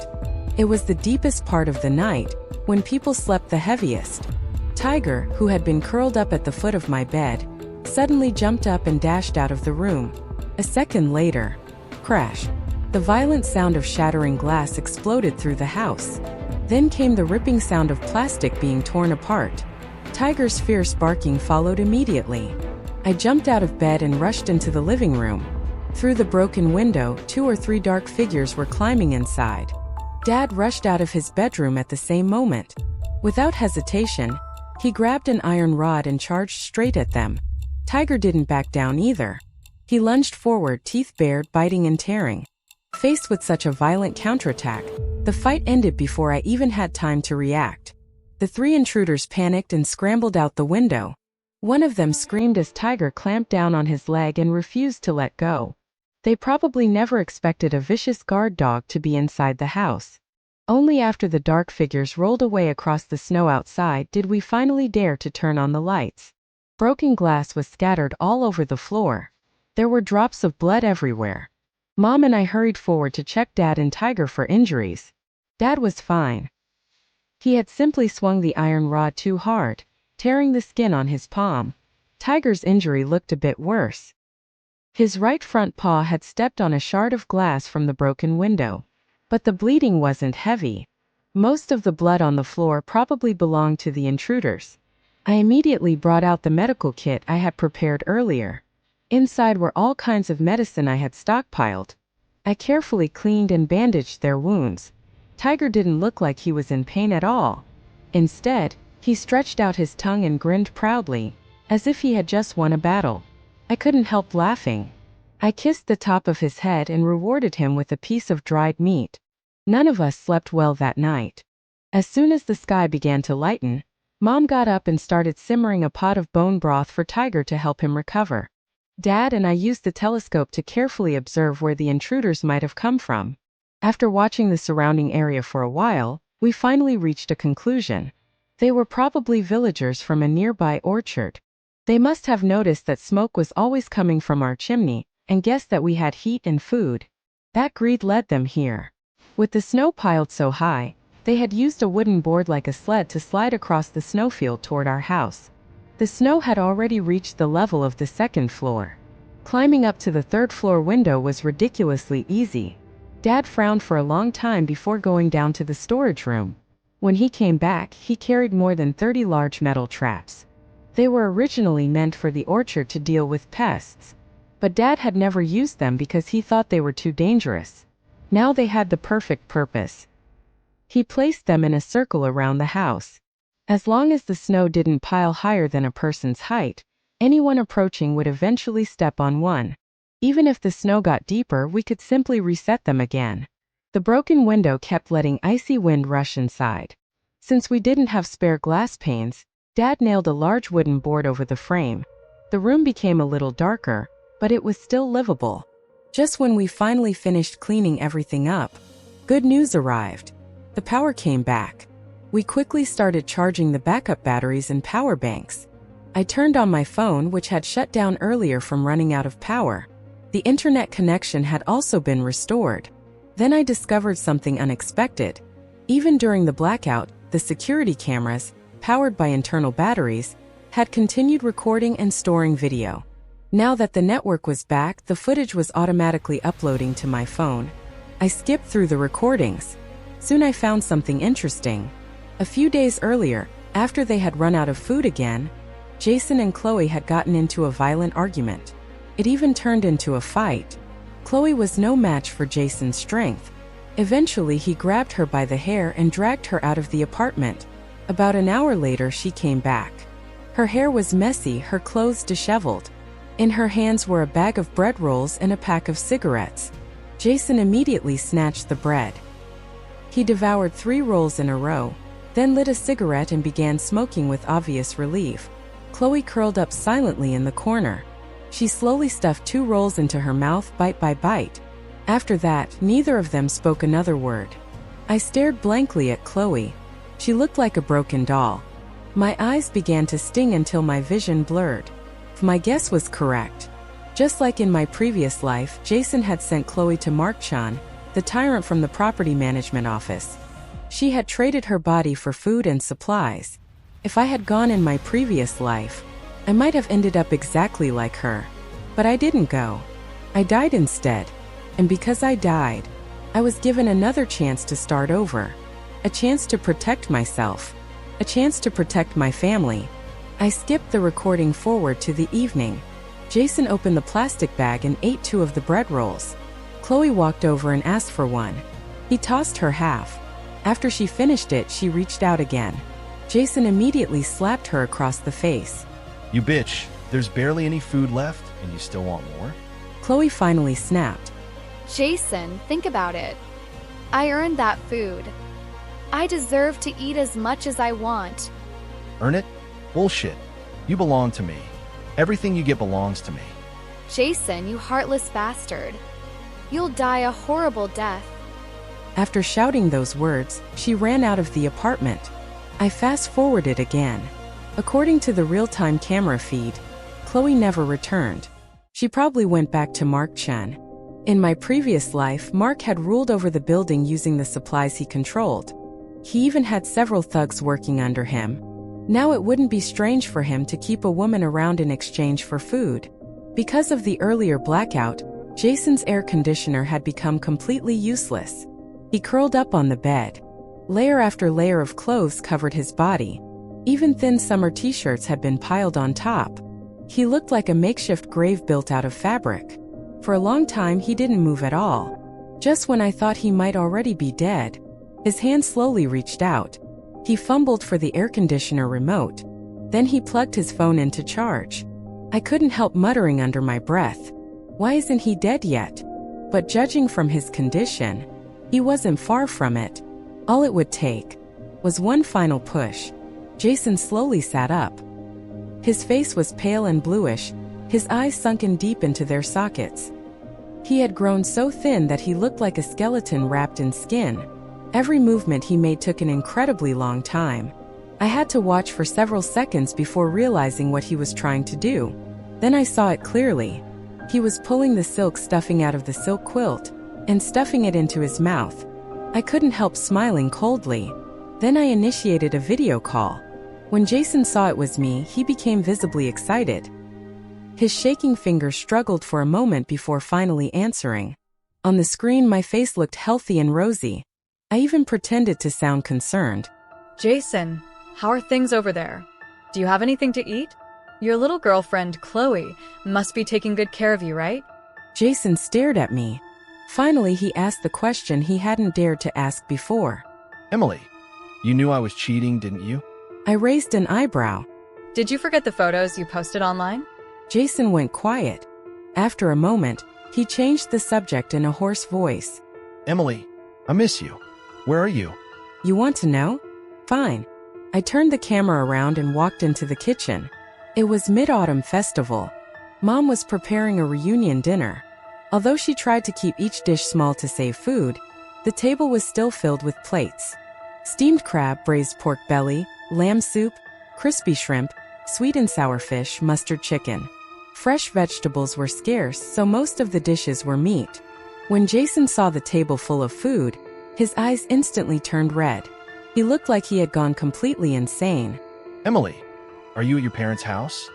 It was the deepest part of the night, when people slept the heaviest. Tiger, who had been curled up at the foot of my bed, suddenly jumped up and dashed out of the room. A second later, crash. The violent sound of shattering glass exploded through the house. Then came the ripping sound of plastic being torn apart. Tiger's fierce barking followed immediately. I jumped out of bed and rushed into the living room. Through the broken window, 2 or 3 dark figures were climbing inside. Dad rushed out of his bedroom at the same moment. Without hesitation, he grabbed an iron rod and charged straight at them. Tiger didn't back down either. He lunged forward, teeth bared, biting and tearing. Faced with such a violent counterattack, the fight ended before I even had time to react. The 3 intruders panicked and scrambled out the window. One of them screamed as Tiger clamped down on his leg and refused to let go. They probably never expected a vicious guard dog to be inside the house. Only after the dark figures rolled away across the snow outside did we finally dare to turn on the lights. Broken glass was scattered all over the floor. There were drops of blood everywhere. Mom and I hurried forward to check Dad and Tiger for injuries. Dad was fine. He had simply swung the iron rod too hard, tearing the skin on his palm. Tiger's injury looked a bit worse. His right front paw had stepped on a shard of glass from the broken window. But the bleeding wasn't heavy. Most of the blood on the floor probably belonged to the intruders. I immediately brought out the medical kit I had prepared earlier. Inside were all kinds of medicine I had stockpiled. I carefully cleaned and bandaged their wounds. Tiger didn't look like he was in pain at all. Instead, he stretched out his tongue and grinned proudly, as if he had just won a battle. I couldn't help laughing. I kissed the top of his head and rewarded him with a piece of dried meat. None of us slept well that night. As soon as the sky began to lighten, Mom got up and started simmering a pot of bone broth for Tiger to help him recover. Dad and I used the telescope to carefully observe where the intruders might have come from. After watching the surrounding area for a while, we finally reached a conclusion. They were probably villagers from a nearby orchard. They must have noticed that smoke was always coming from our chimney, and guessed that we had heat and food. That greed led them here. With the snow piled so high, they had used a wooden board like a sled to slide across the snowfield toward our house. The snow had already reached the level of the 2nd floor. Climbing up to the 3rd floor window was ridiculously easy. Dad frowned for a long time before going down to the storage room. When he came back, he carried more than 30 large metal traps. They were originally meant for the orchard to deal with pests, but Dad had never used them because he thought they were too dangerous. Now they had the perfect purpose. He placed them in a circle around the house. As long as the snow didn't pile higher than a person's height, anyone approaching would eventually step on one. Even if the snow got deeper, we could simply reset them again. The broken window kept letting icy wind rush inside. Since we didn't have spare glass panes, Dad nailed a large wooden board over the frame. The room became a little darker, but it was still livable. Just when we finally finished cleaning everything up, good news arrived. The power came back. We quickly started charging the backup batteries and power banks. I turned on my phone, which had shut down earlier from running out of power. The internet connection had also been restored. Then I discovered something unexpected. Even during the blackout, the security cameras, powered by internal batteries, had continued recording and storing video. Now that the network was back, the footage was automatically uploading to my phone. I skipped through the recordings. Soon I found something interesting. A few days earlier, after they had run out of food again, Jason and Chloe had gotten into a violent argument. It even turned into a fight. Chloe was no match for Jason's strength. Eventually, he grabbed her by the hair and dragged her out of the apartment. About an hour later, she came back. Her hair was messy, her clothes disheveled. In her hands were a bag of bread rolls and a pack of cigarettes. Jason immediately snatched the bread. He devoured 3 rolls in a row, then lit a cigarette and began smoking with obvious relief. Chloe curled up silently in the corner. She slowly stuffed 2 rolls into her mouth, bite by bite. After that, neither of them spoke another word. I stared blankly at Chloe. She looked like a broken doll. My eyes began to sting until my vision blurred. My guess was correct. Just like in my previous life, Jason had sent Chloe to Mark Chan, the tyrant from the property management office. She had traded her body for food and supplies. If I had gone in my previous life, I might have ended up exactly like her. But I didn't go. I died instead. And because I died, I was given another chance to start over. A chance to protect myself. A chance to protect my family. I skipped the recording forward to the evening. Jason opened the plastic bag and ate 2 of the bread rolls. Chloe walked over and asked for one. He tossed her half. After she finished it, she reached out again. Jason immediately slapped her across the face. You bitch, there's barely any food left and you still want more? Chloe finally snapped. Jason, think about it. I earned that food. I deserve to eat as much as I want. Earn it? Bullshit. You belong to me. Everything you get belongs to me. Jason, you heartless bastard. You'll die a horrible death. After shouting those words, she ran out of the apartment. I fast-forwarded again. According to the real-time camera feed, Chloe never returned. She probably went back to Mark Chan. In my previous life, Mark had ruled over the building using the supplies he controlled. He even had several thugs working under him. Now it wouldn't be strange for him to keep a woman around in exchange for food. Because of the earlier blackout, Jason's air conditioner had become completely useless. He curled up on the bed. Layer after layer of clothes covered his body. Even thin summer t-shirts had been piled on top. He looked like a makeshift grave built out of fabric. For a long time, he didn't move at all. Just when I thought he might already be dead, his hand slowly reached out. He fumbled for the air conditioner remote. Then he plugged his phone into charge. I couldn't help muttering under my breath, "Why isn't he dead yet?" But judging from his condition, he wasn't far from it. All it would take was one final push. Jason slowly sat up. His face was pale and bluish, his eyes sunken deep into their sockets. He had grown so thin that he looked like a skeleton wrapped in skin. Every movement he made took an incredibly long time. I had to watch for several seconds before realizing what he was trying to do. Then I saw it clearly. He was pulling the silk stuffing out of the silk quilt and stuffing it into his mouth. I couldn't help smiling coldly. Then I initiated a video call. When Jason saw it was me, he became visibly excited. His shaking fingers struggled for a moment before finally answering. On the screen, my face looked healthy and rosy. I even pretended to sound concerned. Jason, how are things over there? Do you have anything to eat? Your little girlfriend, Chloe, must be taking good care of you, right? Jason stared at me. Finally, he asked the question he hadn't dared to ask before. Emily, you knew I was cheating, didn't you? I raised an eyebrow. Did you forget the photos you posted online? Jason went quiet. After a moment, he changed the subject in a hoarse voice. Emily, I miss you. Where are you? You want to know? Fine. I turned the camera around and walked into the kitchen. It was Mid-Autumn Festival. Mom was preparing a reunion dinner. Although she tried to keep each dish small to save food, the table was still filled with plates. Steamed crab, braised pork belly, lamb soup, crispy shrimp, sweet and sour fish, mustard chicken. Fresh vegetables were scarce, so most of the dishes were meat. When Jason saw the table full of food, his eyes instantly turned red. He looked like he had gone completely insane. Emily, are you at your parents' house?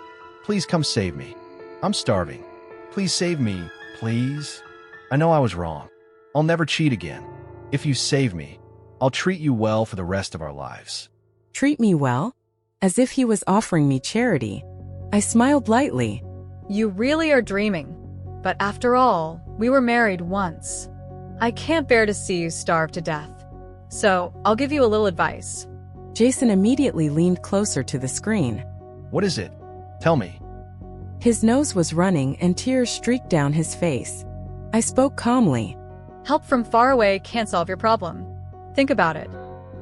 Please come save me. I'm starving. Please save me, please. I know I was wrong. I'll never cheat again. If you save me, I'll treat you well for the rest of our lives. Treat me well? As if he was offering me charity. I smiled lightly. You really are dreaming. But after all, we were married once. I can't bear to see you starve to death. So, I'll give you a little advice. Jason immediately leaned closer to the screen. What is it? Tell me. His nose was running and tears streaked down his face. I spoke calmly. Help from far away can't solve your problem. Think about it.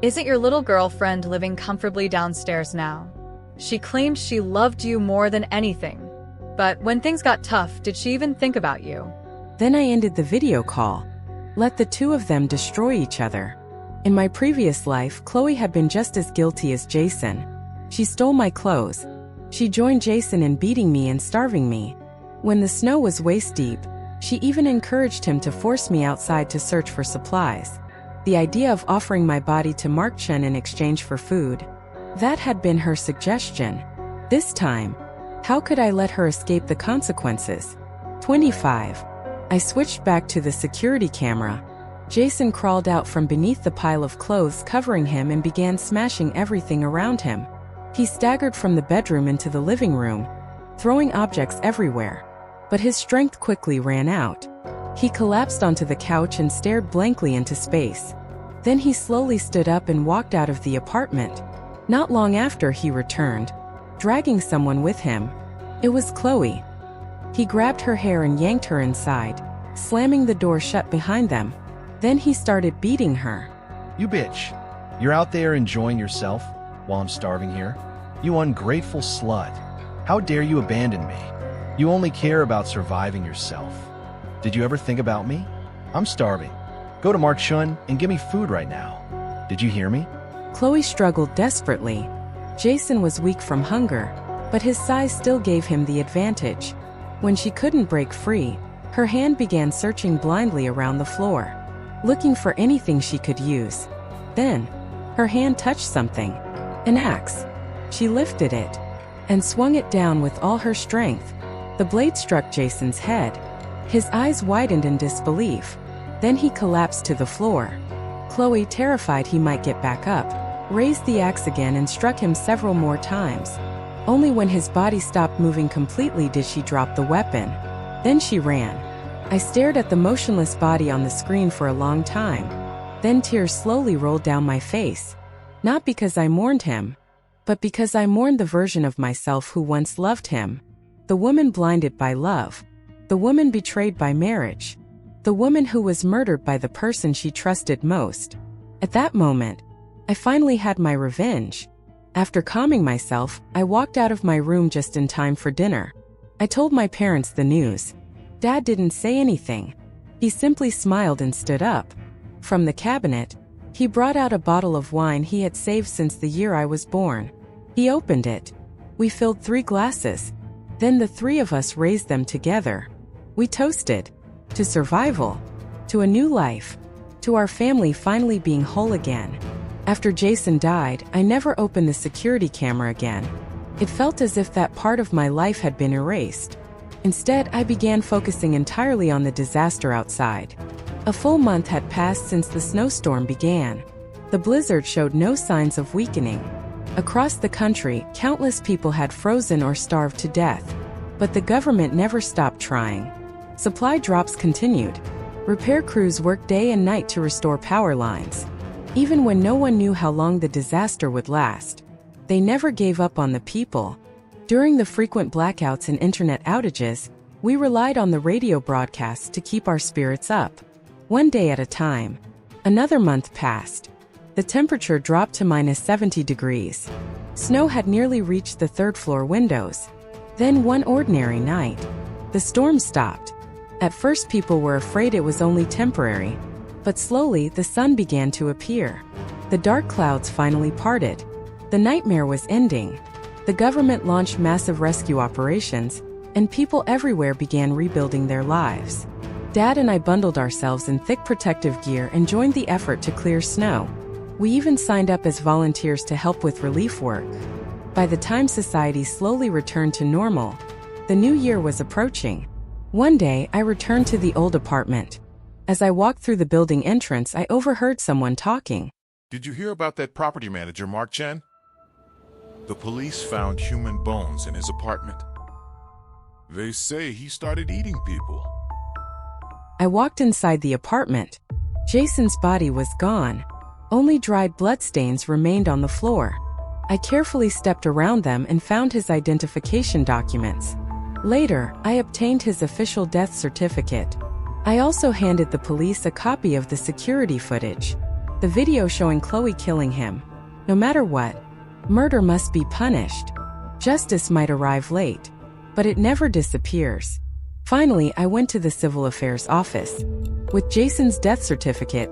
Isn't your little girlfriend living comfortably downstairs now? She claimed she loved you more than anything. But when things got tough, did she even think about you? Then I ended the video call. Let the two of them destroy each other. In my previous life, Chloe had been just as guilty as Jason. She stole my clothes. She joined Jason in beating me and starving me. When the snow was waist-deep, she even encouraged him to force me outside to search for supplies. The idea of offering my body to Mark Chen in exchange for food, that had been her suggestion. This time, how could I let her escape the consequences? 25. I switched back to the security camera. Jason crawled out from beneath the pile of clothes covering him and began smashing everything around him. He staggered from the bedroom into the living room, throwing objects everywhere. But his strength quickly ran out. He collapsed onto the couch and stared blankly into space. Then he slowly stood up and walked out of the apartment. Not long after, he returned, dragging someone with him. It was Chloe. He grabbed her hair and yanked her inside, slamming the door shut behind them. Then he started beating her. You bitch. You're out there enjoying yourself while I'm starving here? You ungrateful slut. How dare you abandon me? You only care about surviving yourself. Did you ever think about me? I'm starving. Go to Mark Chun and give me food right now. Did you hear me? Chloe struggled desperately. Jason was weak from hunger, but his size still gave him the advantage. When she couldn't break free, her hand began searching blindly around the floor, looking for anything she could use. Then, her hand touched something. An axe. She lifted it and swung it down with all her strength. The blade struck Jason's head. His eyes widened in disbelief. Then he collapsed to the floor. Chloe, terrified he might get back up, raised the axe again and struck him several more times. Only when his body stopped moving completely did she drop the weapon. Then she ran. I stared at the motionless body on the screen for a long time. Then tears slowly rolled down my face. Not because I mourned him, but because I mourned the version of myself who once loved him. The woman blinded by love. The woman betrayed by marriage. The woman who was murdered by the person she trusted most. At that moment, I finally had my revenge. After calming myself, I walked out of my room just in time for dinner. I told my parents the news. Dad didn't say anything. He simply smiled and stood up. From the cabinet, he brought out a bottle of wine he had saved since the year I was born. He opened it. We filled 3 glasses. Then the 3 of us raised them together. We toasted. To survival. To a new life. To our family finally being whole again. After Jason died, I never opened the security camera again. It felt as if that part of my life had been erased. Instead, I began focusing entirely on the disaster outside. A full month had passed since the snowstorm began. The blizzard showed no signs of weakening. Across the country, countless people had frozen or starved to death. But the government never stopped trying. Supply drops continued. Repair crews worked day and night to restore power lines. Even when no one knew how long the disaster would last, they never gave up on the people. During the frequent blackouts and internet outages, we relied on the radio broadcasts to keep our spirits up. One day at a time. Another month passed. The temperature dropped to -70 degrees. Snow had nearly reached the 3rd floor windows. Then one ordinary night, the storm stopped. At first, people were afraid it was only temporary. But slowly, the sun began to appear. The dark clouds finally parted. The nightmare was ending. The government launched massive rescue operations, and people everywhere began rebuilding their lives. Dad and I bundled ourselves in thick protective gear and joined the effort to clear snow. We even signed up as volunteers to help with relief work. By the time society slowly returned to normal, the new year was approaching. One day, I returned to the old apartment. As I walked through the building entrance, I overheard someone talking. Did you hear about that property manager, Mark Chen? The police found human bones in his apartment. They say he started eating people. I walked inside the apartment. Jason's body was gone. Only dried bloodstains remained on the floor. I carefully stepped around them and found his identification documents. Later, I obtained his official death certificate. I also handed the police a copy of the security footage, the video showing Chloe killing him. No matter what, murder must be punished. Justice might arrive late, but it never disappears. Finally, I went to the civil affairs office. With Jason's death certificate,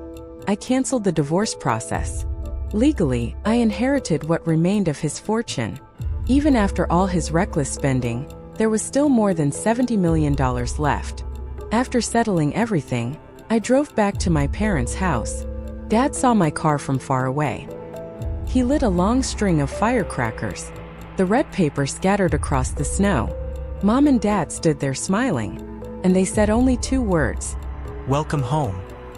I canceled the divorce process. Legally, I inherited what remained of his fortune. Even after all his reckless spending, there was still more than $70 million left. After settling everything, I drove back to my parents' house. Dad saw my car from far away. He lit a long string of firecrackers. The red paper scattered across the snow. Mom and Dad stood there smiling, and they said only 2 words. Welcome home.